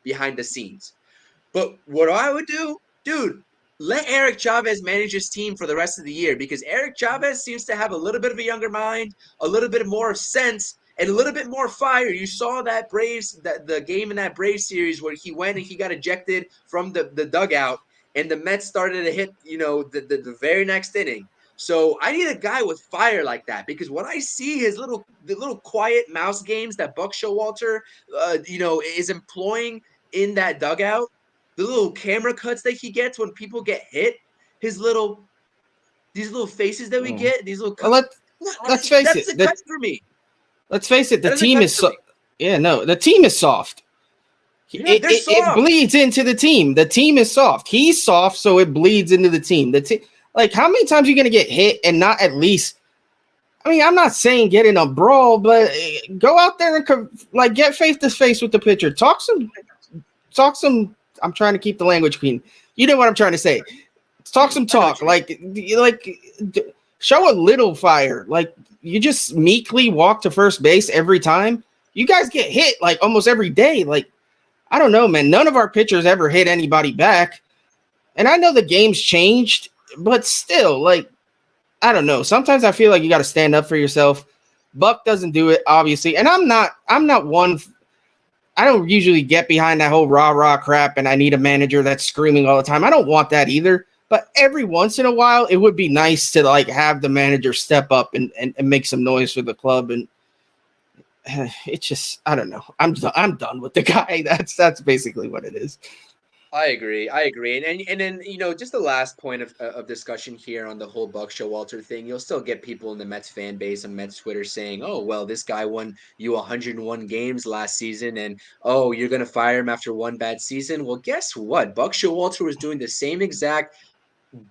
behind the scenes. But what I would do, dude, let Eric Chavez manage his team for the rest of the year because Eric Chavez seems to have a little bit of a younger mind, a little bit more of sense, and a little bit more fire. You saw that the game in that Braves series where he went and he got ejected from the dugout, and the Mets started to hit, the very next inning. So I need a guy with fire like that because when I see the little quiet mouse games that Buck Showalter, is employing in that dugout, the little camera cuts that he gets when people get hit, these little faces that we get, these little cuts. Let's face it. That's a cut for me. Let's face it. The team is the team is soft. Yeah, they're soft. It bleeds into the team. The team is soft. He's soft, so it bleeds into the team. Like, how many times are you going to get hit and not at least? I mean, I'm not saying get in a brawl, but go out there and get face to face with the pitcher. Talk some. I'm trying to keep the language clean. You know what I'm trying to say. Talk some talk. Show a little fire. Like, you just meekly walk to first base every time. You guys get hit almost every day. I don't know, man. None of our pitchers ever hit anybody back. And I know the game's changed, but still, I don't know. Sometimes I feel like you got to stand up for yourself. Buck doesn't do it, obviously. And I'm not one. I don't usually get behind that whole rah-rah crap and I need a manager that's screaming all the time. I don't want that either. But every once in a while, it would be nice to have the manager step up and make some noise for the club. And it's just, I don't know. I'm done with the guy. That's basically what it is. I agree. And then, just the last point of discussion here on the whole Buck Showalter thing, you'll still get people in the Mets fan base on Mets Twitter saying, oh, well, this guy won you 101 games last season and, oh, you're going to fire him after one bad season. Well, guess what? Buck Showalter was doing the same exact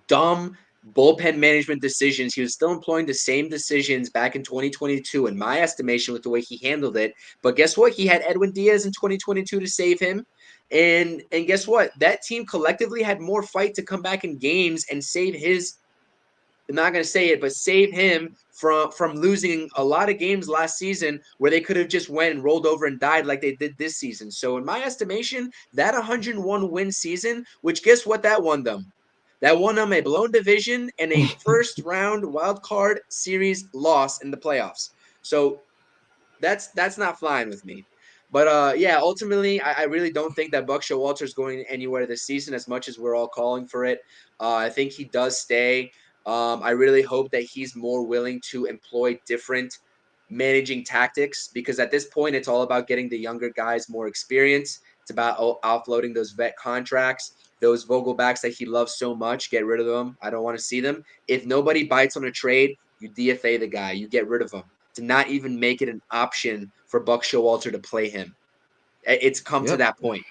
dumb bullpen management decisions. He was still employing the same decisions back in 2022, in my estimation, with the way he handled it. But guess what? He had Edwin Diaz in 2022 to save him. And guess what? That team collectively had more fight to come back in games and save his. I'm not going to say it, but save him from losing a lot of games last season where they could have just went and rolled over and died like they did this season. So in my estimation, that 101 win season, which guess what that won them? That won them a blown division and a first round wild card series loss in the playoffs. So that's not flying with me. But yeah, ultimately, I really don't think that Buck Showalter is going anywhere this season as much as we're all calling for it. I think he does stay. I really hope that he's more willing to employ different managing tactics because at this point, it's all about getting the younger guys more experience. It's about offloading those vet contracts, those Vogelbacks that he loves so much. Get rid of them. I don't want to see them. If nobody bites on a trade, you DFA the guy. You get rid of him to not even make it an option for Buck Showalter to play him. It's come to Yep. that point.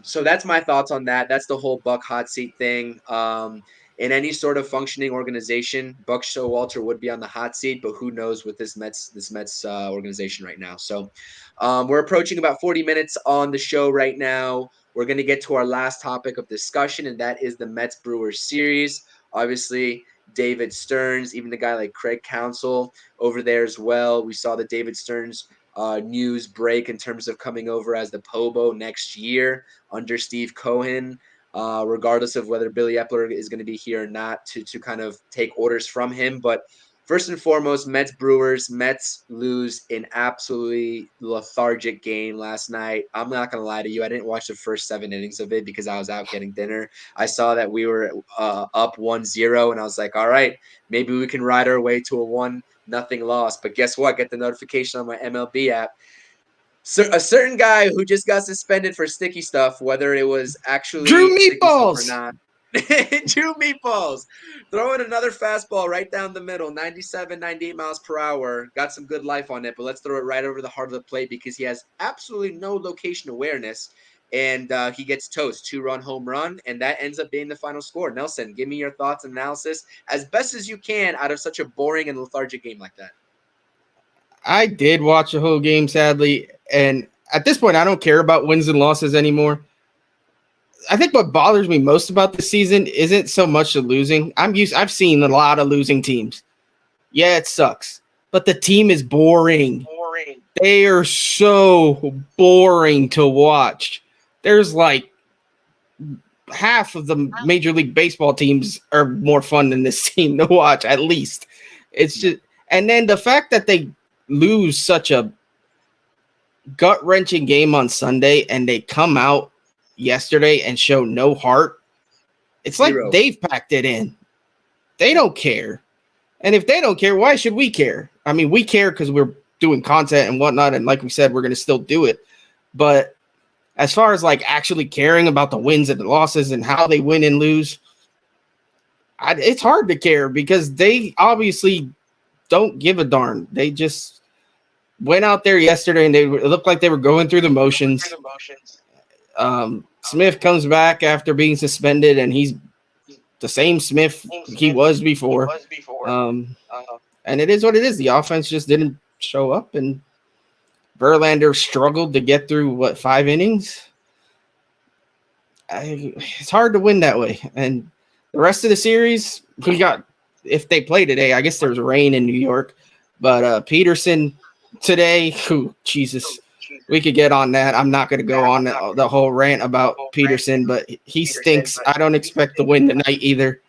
So that's my thoughts on that. That's the whole Buck hot seat thing. In any sort of functioning organization, Buck Showalter would be on the hot seat, but who knows with this Mets organization right now. So we're approaching about 40 minutes on the show right now. We're going to get to our last topic of discussion, and that is the Mets Brewers series. Obviously, David Stearns, even the guy like Craig Counsell over there as well. We saw the David Stearns news break in terms of coming over as the Pobo next year under Steve Cohen, regardless of whether Billy Epler is going to be here or not to kind of take orders from him. But first and foremost, Mets Brewers. Mets lose an absolutely lethargic game last night. I'm not going to lie to you. I didn't watch the first 7 innings of it because I was out getting dinner. I saw that we were up 1-0, and I was like, all right, maybe we can ride our way to a 1-0 loss. But guess what? Get the notification on my MLB app. So a certain guy who just got suspended for sticky stuff, whether it was Drew actually sticky stuff or Meatballs. not. Drew Meatballs throwing another fastball right down the middle, 97, 98 miles per hour. Got some good life on it, but let's throw it right over the heart of the plate because he has absolutely no location awareness. And he gets toast, 2-run home run, and that ends up being the final score. Nelson, give me your thoughts and analysis as best as you can out of such a boring and lethargic game like that. I did watch the whole game, sadly, and at this point, I don't care about wins and losses anymore. I think what bothers me most about this season isn't so much the losing. I've seen a lot of losing teams. Yeah, it sucks, but the team is boring. They are so boring to watch. There's like half of the Major League Baseball teams are more fun than this team to watch, at least. It's just, and then the fact that they lose such a gut wrenching game on Sunday and they come out yesterday and show no heart. It's like Zero. they've packed it in. They don't care. And if they don't care, why should we care? I mean, we care because we're doing content and whatnot. And like we said, we're going to still do it. But as far as like actually caring about the wins and the losses and how they win and lose, it's hard to care because they obviously don't give a darn. They just went out there yesterday and it looked like they were going through the motions. Smith comes back after being suspended and he's the same Smith he was before. And it is what it is. The offense just didn't show up, and Verlander struggled to get through 5 innings. It's hard to win that way. And the rest of the series, we got, if they play today, I guess there's rain in New York, but Peterson today, Jesus, we could get on that. I'm not going to go on the whole rant about Peterson, but he stinks. I don't expect to win tonight either.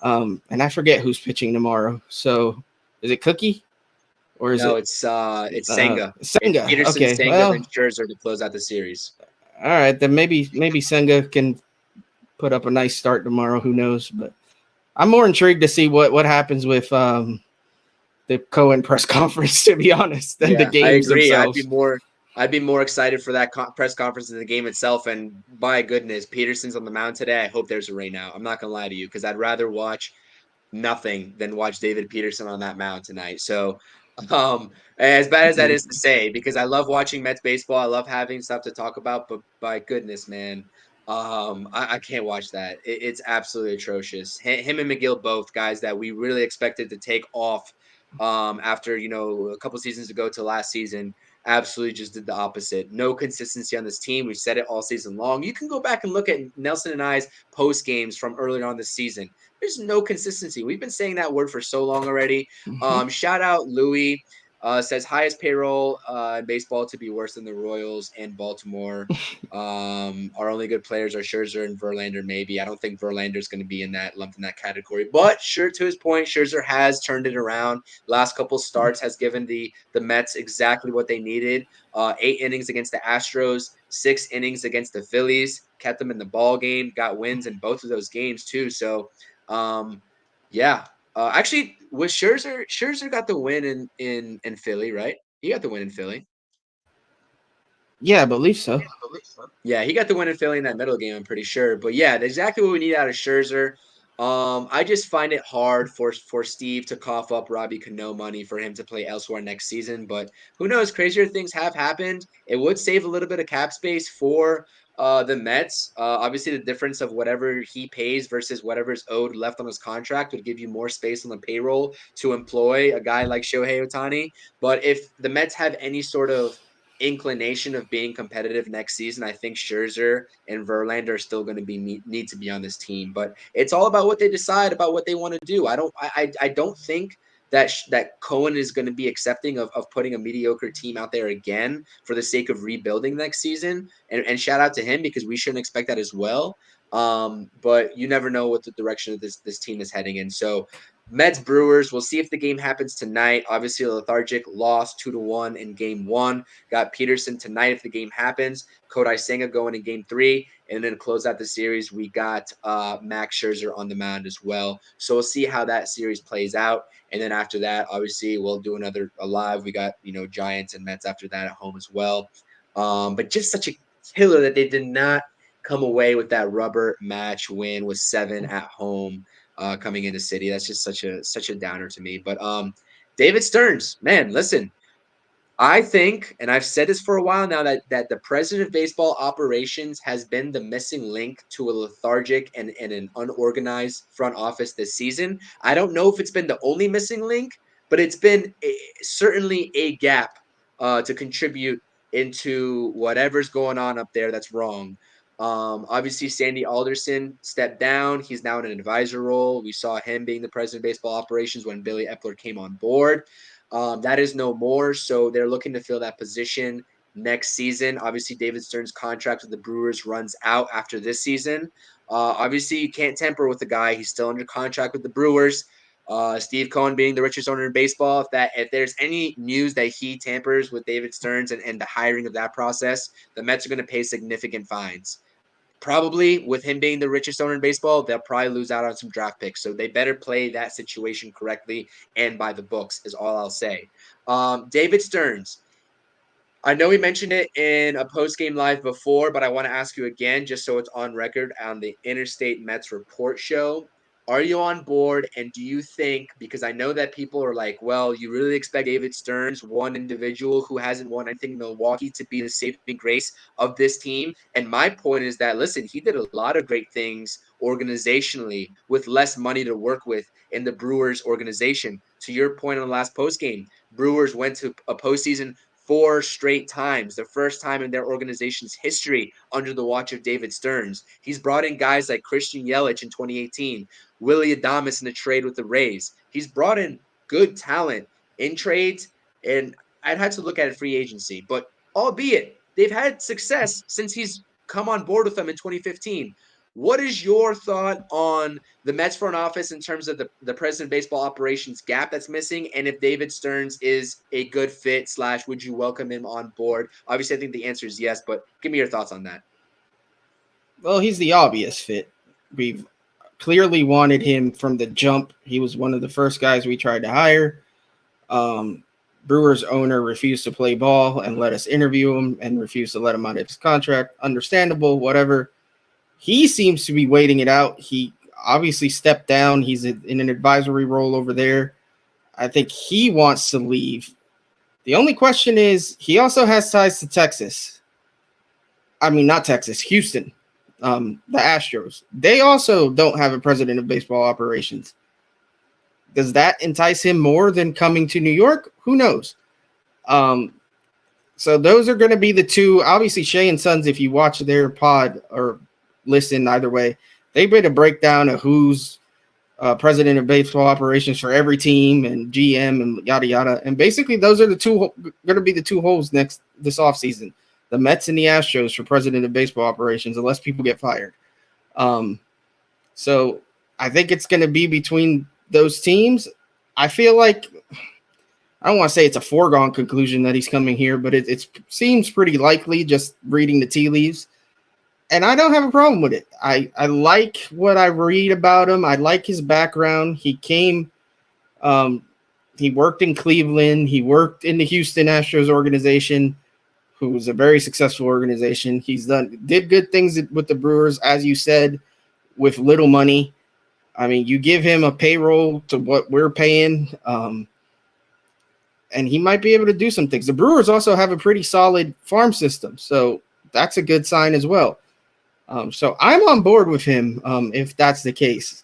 And I forget who's pitching tomorrow. So is it Cookie? Or is it's Senga. Senga. Peterson, Okay. Senga, Well, then Scherzer to close out the series. all right. Then maybe Senga can put up a nice start tomorrow. Who knows? But I'm more intrigued to see what happens with the Cohen press conference, to be honest, than the games I agree. themselves. I'd be more excited for that press conference than the game itself. And by goodness, Peterson's on the mound today. I hope there's a rain out. I'm not gonna lie to you because I'd rather watch nothing than watch David Peterson on that mound tonight. So, as bad as that is to say, because I love watching Mets baseball, I love having stuff to talk about. But by goodness, man, I can't watch that. It's absolutely atrocious. Him and McGill, both guys that we really expected to take off after a couple seasons ago to last season, absolutely just did the opposite. No consistency on this team. We said it all season long. You can go back and look at Nelson and I's post games from earlier on this season. There's no consistency. We've been saying that word for so long already. Shout out Louis. says highest payroll in baseball to be worse than the Royals and Baltimore. Our only good players are Scherzer and Verlander. Maybe I don't think Verlander is going to be in that lumped in that category. But sure, to his point, Scherzer has turned it around. Last couple starts has given the Mets exactly what they needed. 8 innings against the Astros, 6 innings against the Phillies, kept them in the ball game, got wins in both of those games too. So, yeah. Actually, was Scherzer got the win in Philly, right? He got the win in Philly. Yeah, I believe so. Yeah, he got the win in Philly in that middle game, I'm pretty sure. But yeah, that's exactly what we need out of Scherzer. I just find it hard for Steve to cough up Robbie Cano money for him to play elsewhere next season. But who knows? Crazier things have happened. It would save a little bit of cap space for the Mets. Obviously, the difference of whatever he pays versus whatever's owed left on his contract would give you more space on the payroll to employ a guy like Shohei Ohtani. But if the Mets have any sort of inclination of being competitive next season, I think Scherzer and Verlander are still going to need to be on this team. But it's all about what they decide about what they want to do. I don't think that Cohen is going to be accepting of putting a mediocre team out there again for the sake of rebuilding next season. And shout out to him because we shouldn't expect that as well. But you never know what the direction of this team is heading in. So Mets Brewers, we'll see if the game happens tonight. Obviously, a lethargic loss 2-1 in game one. Got Peterson tonight if the game happens. Kodai Senga going in game three. And then to close out the series, we got Max Scherzer on the mound as well. So we'll see how that series plays out. And then after that, obviously, we'll do another live. We got, Giants and Mets after that at home as well. But just such a killer that they did not come away with that rubber match win with 7 at home coming into City. That's just such a downer to me. But David Stearns, man, listen, I think, and I've said this for a while now, that the president of baseball operations has been the missing link to a lethargic and an unorganized front office this season. I don't know if it's been the only missing link, but it's been certainly a gap to contribute into whatever's going on up there that's wrong. Obviously, Sandy Alderson stepped down. He's now in an advisor role. We saw him being the president of baseball operations when Billy Epler came on board. That is no more. So they're looking to fill that position next season. Obviously, David Stern's contract with the Brewers runs out after this season. Obviously, you can't tamper with the guy. He's still under contract with the Brewers. Steve Cohen being the richest owner in baseball. If there's any news that he tampers with David Stearns and the hiring of that process, the Mets are going to pay significant fines. Probably with him being the richest owner in baseball, they'll probably lose out on some draft picks. So they better play that situation correctly and by the books is all I'll say. David Stearns, I know we mentioned it in a post-game live before, but I want to ask you again, just so it's on record on the Interstate Mets Report show. Are you on board? And do you think, because I know that people are like, well, you really expect David Stearns, one individual who hasn't won anything in Milwaukee, to be the saving grace of this team? And my point is that, listen, he did a lot of great things organizationally with less money to work with in the Brewers organization. To your point on the last postgame, Brewers went to a postseason 4 straight times, the first time in their organization's history under the watch of David Stearns. He's brought in guys like Christian Yelich in 2018, Willie Adames in the trade with the Rays. He's brought in good talent in trades, and I'd have to look at it free agency. But albeit they've had success since he's come on board with them in 2015. What is your thought on the Mets front office in terms of the president of baseball operations gap that's missing, and if David Stearns is a good fit / would you welcome him on board? Obviously, I think the answer is yes, but give me your thoughts on that. Well, he's the obvious fit. We've clearly wanted him from the jump. He was one of the first guys we tried to hire. Brewers owner refused to play ball and let us interview him and refused to let him out of his contract. Understandable, whatever. He seems to be waiting it out. He obviously stepped down. He's in an advisory role over there. I think he wants to leave. The only question is he also has ties to Texas. I mean, not Texas, Houston, the Astros. They also don't have a president of baseball operations. Does that entice him more than coming to New York? Who knows? So those are going to be the two. Obviously, Shea and Sons, if you watch their pod or listen either way, they made a breakdown of who's president of baseball operations for every team and GM and yada yada. And basically, those are going to be the two holes this offseason. The Mets and the Astros for president of baseball operations, unless people get fired. So I think it's going to be between those teams. I feel like I don't want to say it's a foregone conclusion that he's coming here, but it seems pretty likely just reading the tea leaves. And I don't have a problem with it. I like what I read about him. I like his background. He came, he worked in Cleveland. He worked in the Houston Astros organization, who was a very successful organization. Did good things with the Brewers, as you said, with little money. I mean, you give him a payroll to what we're paying, and he might be able to do some things. The Brewers also have a pretty solid farm system, so that's a good sign as well. So I'm on board with him if that's the case.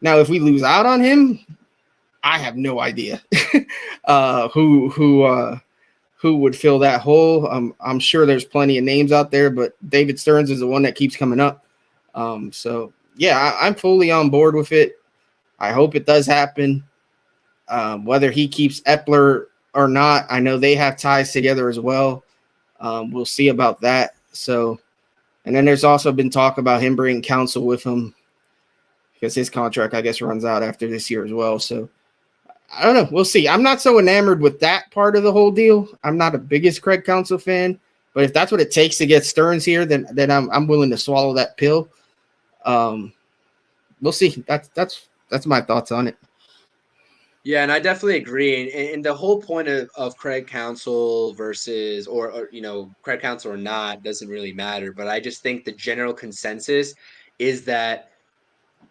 Now, if we lose out on him, I have no idea who would fill that hole. I'm sure there's plenty of names out there, but David Stearns is the one that keeps coming up. So yeah, I'm fully on board with it. I hope it does happen. Whether he keeps Epler or not, I know they have ties together as well. We'll see about that. So, and then there's also been talk about him bringing counsel with him because his contract, I guess, runs out after this year as well. So I don't know. We'll see. I'm not so enamored with that part of the whole deal. I'm not a biggest Craig Counsell fan, but if that's what it takes to get Stearns here, then I'm willing to swallow that pill. We'll see. That's my thoughts on it. Yeah, and I definitely agree. And the whole point of Craig Counsell versus or Craig Counsell or not doesn't really matter. But I just think the general consensus is that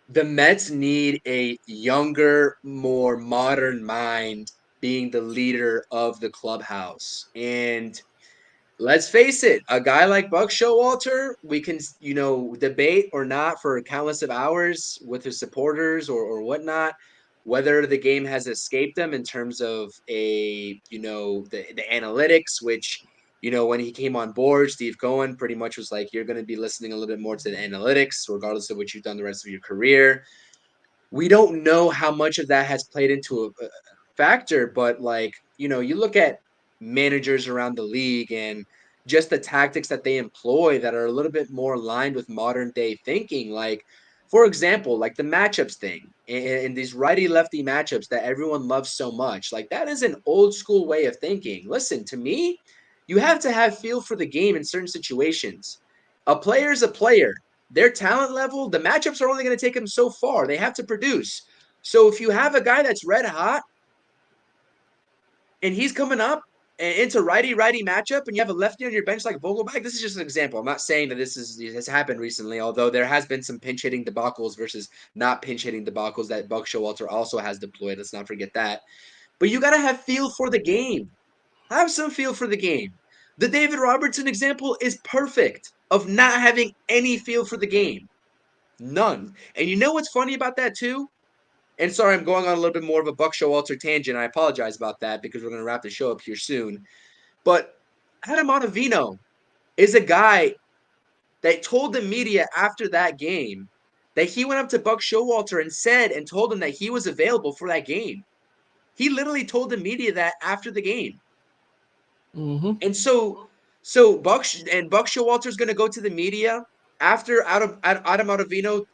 the Mets need a younger, more modern mind being the leader of the clubhouse. And let's face it, a guy like Buck Showalter, we can, debate or not for countless of hours with his supporters or whatnot, whether the game has escaped him in terms of the analytics, which, when he came on board, Steve Cohen pretty much was like, you're going to be listening a little bit more to the analytics, regardless of what you've done the rest of your career. We don't know how much of that has played into a factor, but you look at managers around the league and just the tactics that they employ that are a little bit more aligned with modern day thinking. Like, for example, like the matchups thing and these righty lefty matchups that everyone loves so much. Like, that is an old school way of thinking. Listen, to me, you have to have feel for the game in certain situations. A player is a player. Their talent level, the matchups are only going to take them so far. They have to produce. So if you have a guy that's red hot and he's coming up into righty matchup and you have a lefty on your bench like Vogelbach, this is just an example. I'm not saying that this has happened recently, although there has been some pinch hitting debacles versus not pinch hitting debacles that Buck Showalter also has deployed. Let's not forget that. But you got to have feel for the game. Have some feel for the game. The David Robertson example is perfect of not having any feel for the game. None. And you know what's funny about that too? And sorry, I'm going on a little bit more of a Buck Showalter tangent. I apologize about that because we're going to wrap the show up here soon. But Adam Ottavino is a guy that told the media after that game that he went up to Buck Showalter and told him that he was available for that game. He literally told the media that after the game. Mm-hmm. And so Buck Showalter is going to go to the media after Adam Ottavino,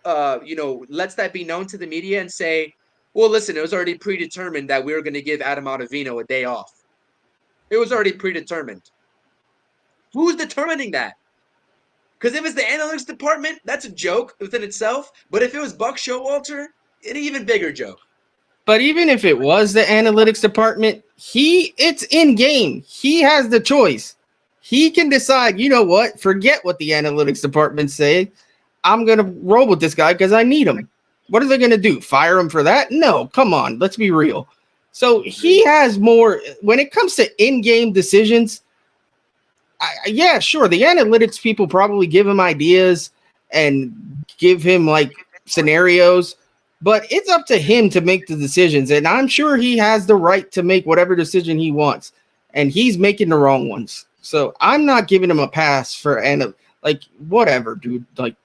lets that be known to the media and say, well, listen, it was already predetermined that we were going to give Adam Ottavino a day off. It was already predetermined. Who's determining that? Because if it's the analytics department, that's a joke within itself. But if it was Buck Showalter, an even bigger joke. But even if it was the analytics department, it's in game. He has the choice. He can decide, you know what, forget what the analytics department say. I'm going to roll with this guy because I need him. What are they going to do? Fire him for that? No, come on. Let's be real. So he has more when it comes to in-game decisions. Yeah, sure. The analytics people probably give him ideas and give him like scenarios, but it's up to him to make the decisions. And I'm sure he has the right to make whatever decision he wants. And he's making the wrong ones. So I'm not giving him a pass for whatever, dude. Like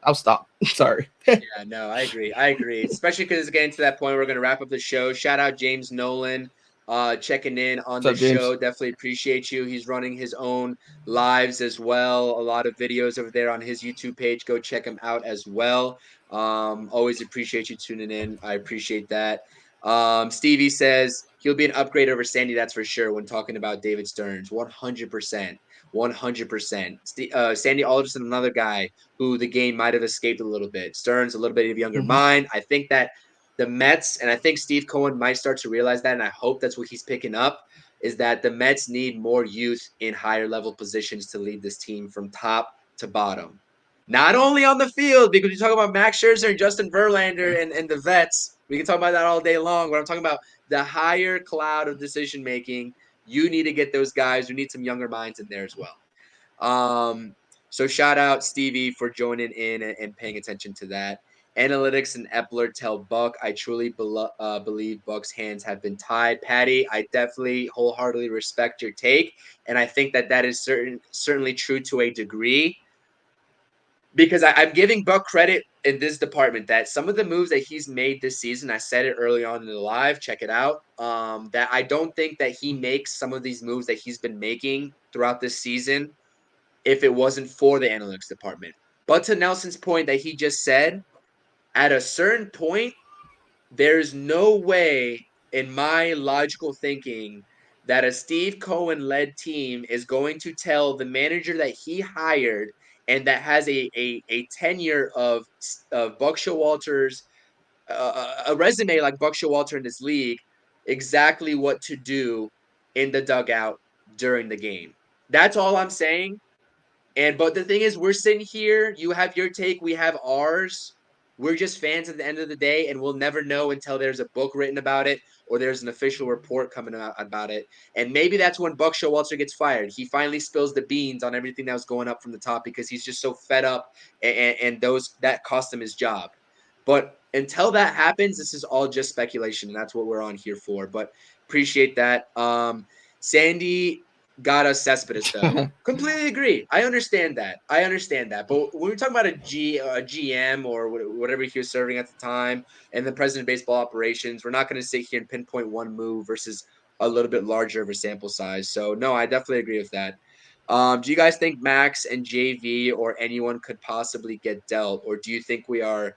I'll stop. Sorry. Yeah, no, I agree. I agree. Especially because it's getting to that point, we're going to wrap up the show. Shout out James Nolan, checking in on What's the up, James? show. Definitely appreciate you. He's running his own lives as well. A lot of videos over there on his YouTube page. Go check him out as well. Always appreciate you tuning in. I appreciate that. Stevie says he'll be an upgrade over Sandy. That's for sure. When talking about David Stearns, 100%, 100%. Sandy Alderson, another guy who the game might have escaped a little bit. Stearns, a little bit of younger Mm-hmm. mind. I think that the Mets, and I think Steve Cohen might start to realize that, and I hope that's what he's picking up, is that the Mets need more youth in higher level positions to lead this team from top to bottom. Not only on the field, because you talk about Max Scherzer and Justin Verlander and the vets. We can talk about that all day long, but I'm talking about the higher cloud of decision making. You need to get those guys. You need some younger minds in there as well. So shout out Stevie for joining in and paying attention to that. Analytics and Epler tell Buck, I truly believe Buck's hands have been tied. Patty, I definitely wholeheartedly respect your take, and I think that that is certainly true to a degree. Because I'm giving Buck credit in this department that some of the moves that he's made this season, I said it early on in the live, check it out. That I don't think that he makes some of these moves that he's been making throughout this season if it wasn't for the analytics department. But to Nelson's point that he just said, at a certain point, there's no way in my logical thinking that a Steve Cohen led team is going to tell the manager that he hired and that has a tenure of Buck Showalter's a resume like Buck Showalter in this league exactly what to do in the dugout during the game. That's all I'm saying. But the thing is, we're sitting here. You have your take. We have ours. We're just fans at the end of the day, and we'll never know until there's a book written about it or there's an official report coming out about it. And maybe that's when Buck Showalter gets fired. He finally spills the beans on everything that was going up from the top because he's just so fed up, and those that cost him his job. But until that happens, this is all just speculation, and that's what we're on here for. But appreciate that. Sandy got us Cespedes though. Completely agree. I understand that. I understand that. But when we're talking about a GM or whatever he was serving at the time and the president of baseball operations, we're not going to sit here and pinpoint one move versus a little bit larger of a sample size. So no, I definitely agree with that. Do you guys think Max and JV or anyone could possibly get dealt, or do you think we are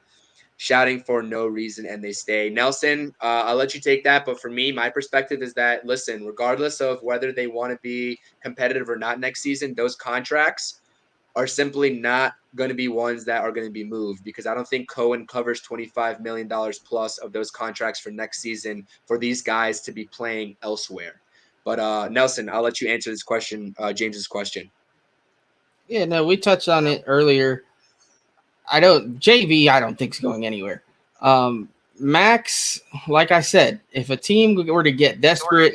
shouting for no reason and they stay? Nelson, I'll let you take that. But for me, my perspective is that, listen, regardless of whether they want to be competitive or not next season, those contracts are simply not going to be ones that are going to be moved because I don't think Cohen covers $25 million plus of those contracts for next season for these guys to be playing elsewhere. But Nelson, I'll let you answer this question, James's question. Yeah, no, we touched on it earlier. I don't think is going anywhere. Max, like I said, if a team were to get desperate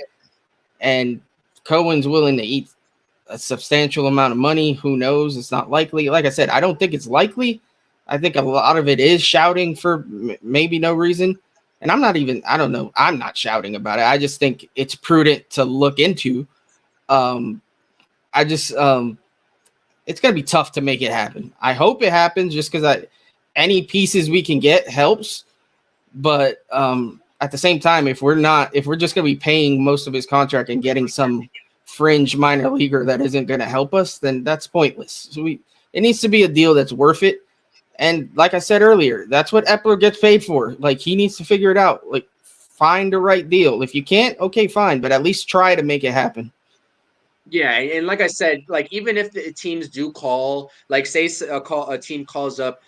and Cohen's willing to eat a substantial amount of money, who knows? It's not likely. Like I said, I don't think it's likely. I think a lot of it is shouting for maybe no reason. And I don't know. I'm not shouting about it. I just think it's prudent to look into. Um, I just, it's going to be tough to make it happen. I hope it happens just because any pieces we can get helps. But at the same time, if we're just going to be paying most of his contract and getting some fringe minor leaguer that isn't going to help us, then that's pointless. So it needs to be a deal that's worth it. And like I said earlier, that's what Epler gets paid for. Like, he needs to figure it out. Like, find the right deal. If you can't, okay, fine, but at least try to make it happen. Yeah, and like I said, like even if the teams do call, like say a team calls up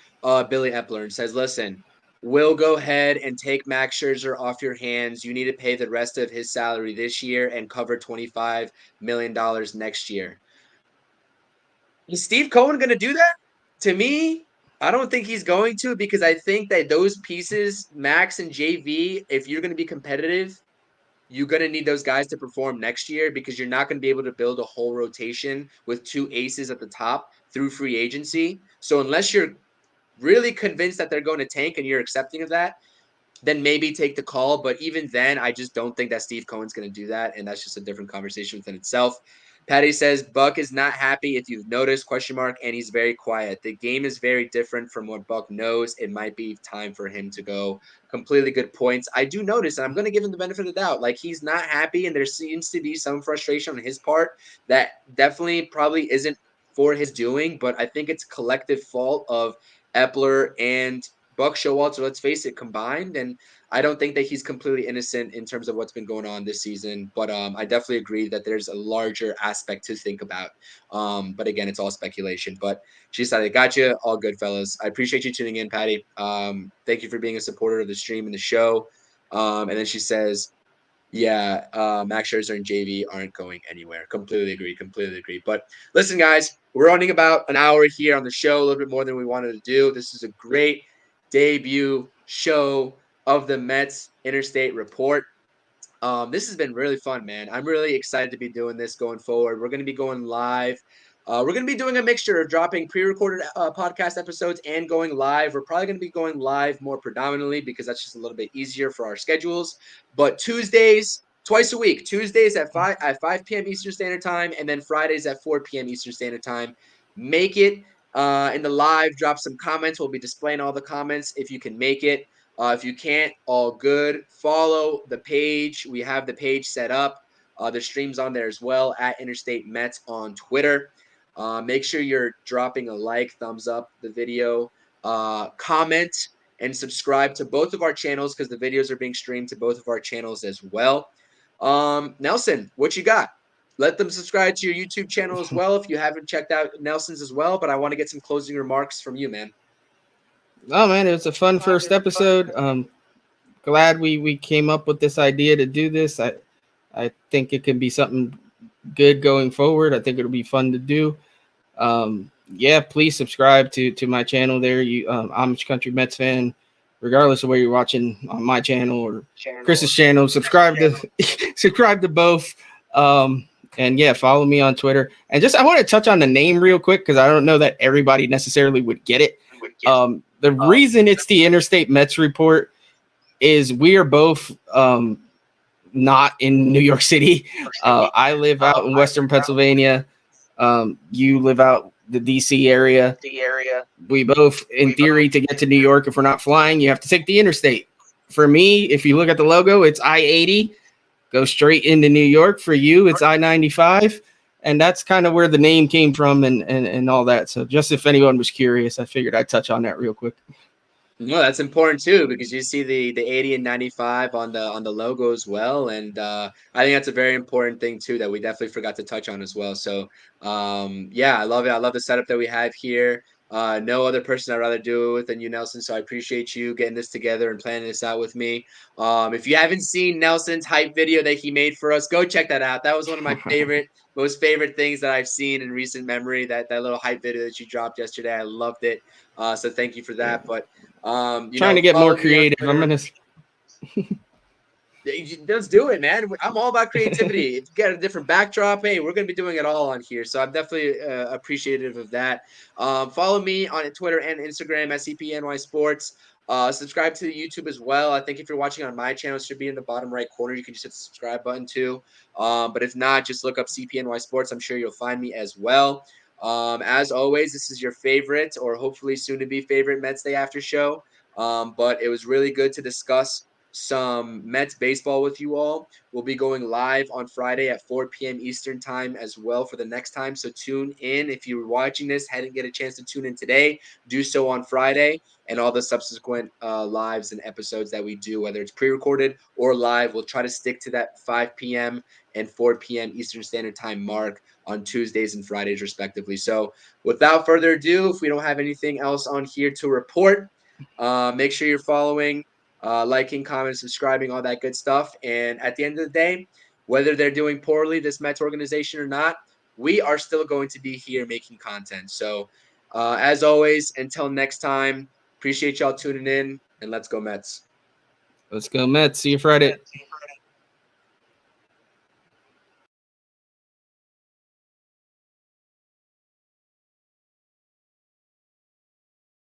Billy Epler and says, "Listen, we'll go ahead and take Max Scherzer off your hands. You need to pay the rest of his salary this year and cover $25 million next year." Is Steve Cohen going to do that? To me, I don't think he's going to because I think that those pieces, Max and JV, if you're going to be competitive, you're going to need those guys to perform next year because you're not going to be able to build a whole rotation with two aces at the top through free agency. So unless you're really convinced that they're going to tank and you're accepting of that, then maybe take the call. But even then, I just don't think that Steve Cohen's going to do that. And that's just a different conversation within itself. Patty says Buck is not happy if you've noticed, ? And he's very quiet. The game is very different from what Buck knows. It might be time for him to go. Completely good points. I do notice, and I'm going to give him the benefit of the doubt. Like, he's not happy, and there seems to be some frustration on his part that definitely probably isn't for his doing, but I think it's collective fault of Epler and Buck Showalter, let's face it, combined. And I don't think that he's completely innocent in terms of what's been going on this season, but I definitely agree that there's a larger aspect to think about. But again, it's all speculation. But she said, "I got you. All good, fellas. I appreciate you tuning in, Patty. Thank you for being a supporter of the stream and the show." And then she says, "Yeah, Max Scherzer and JV aren't going anywhere." Completely agree. Completely agree. But listen, guys, we're running about an hour here on the show, a little bit more than we wanted to do. This is a great debut show of the Mets Interstate Report. This has been really fun, man. I'm really excited to be doing this going forward. We're going to be going live. We're going to be doing a mixture of dropping pre-recorded podcast episodes and going live. We're probably going to be going live more predominantly because that's just a little bit easier for our schedules. But Tuesdays, twice a week. Tuesdays at 5 p.m. Eastern Standard Time, and then Fridays at 4 p.m. Eastern Standard Time. Make it in the live. Drop some comments. We'll be displaying all the comments if you can make it. If you can't, all good. Follow the page. We have the page set up. The stream's on there as well at Interstate Mets on Twitter. Make sure you're dropping a like, thumbs up the video, comment, and subscribe to both of our channels because the videos are being streamed to both of our channels as well. Nelson, what you got? Let them subscribe to your YouTube channel as well if you haven't checked out Nelson's as well. But I want to get some closing remarks from you, man. Oh man, it was a fun first episode. Glad we came up with this idea to do this. I think it can be something good going forward. I think it'll be fun to do. Yeah, please subscribe to my channel there. Amish Country Mets fan, regardless of where you're watching on my channel or Chris's channel. Subscribe to both. And yeah, follow me on Twitter. And just I want to touch on the name real quick because I don't know that everybody necessarily would get it. The reason it's the Interstate Mets Report is we are both not in New York City. I live out in Western Pennsylvania. You live out the DC area. We both, in theory, to get to New York, if we're not flying, you have to take the interstate. For me, if you look at the logo, it's I-80. Go straight into New York. For you, it's I-95. And that's kind of where the name came from and all that. So just if anyone was curious, I figured I'd touch on that real quick. No, that's important too because you see the 80 and 95 on the logo as well, and I think that's a very important thing too that we definitely forgot to touch on as well. So yeah, I love it. I love the setup that we have here. No other person I'd rather do it with than you, Nelson. So I appreciate you getting this together and planning this out with me. If you haven't seen Nelson's hype video that he made for us, go check that out. That was one of my most favorite things that I've seen in recent memory. That little hype video that you dropped yesterday, I loved it. So thank you for that. But trying to get more creative. I'm gonna let's do it, man. I'm all about creativity. If you get a different backdrop, hey, we're gonna be doing it all on here. So I'm definitely appreciative of that. Follow me on Twitter and Instagram at CPNYSports. Subscribe to the YouTube as well. I think if you're watching on my channel, it should be in the bottom right corner. You can just hit the subscribe button too. But if not, just look up CPNY Sports. I'm sure you'll find me as well. As always, this is your favorite or hopefully soon to be favorite Mets Day After show. But it was really good to discuss some Mets baseball with you all. We'll be going live on Friday at 4 p.m. Eastern time as well for the next time. So tune in. If you're watching this, hadn't get a chance to tune in today, do so on Friday and all the subsequent lives and episodes that we do, whether it's pre-recorded or live. We'll try to stick to that 5 p.m. and 4 p.m. Eastern Standard Time mark on Tuesdays and Fridays, respectively. So without further ado, if we don't have anything else on here to report, make sure you're following, liking, commenting, subscribing, all that good stuff. And at the end of the day, whether they're doing poorly, this Mets organization or not, we are still going to be here making content. So as always, until next time, appreciate y'all tuning in, and let's go Mets. Let's go Mets. See you Friday.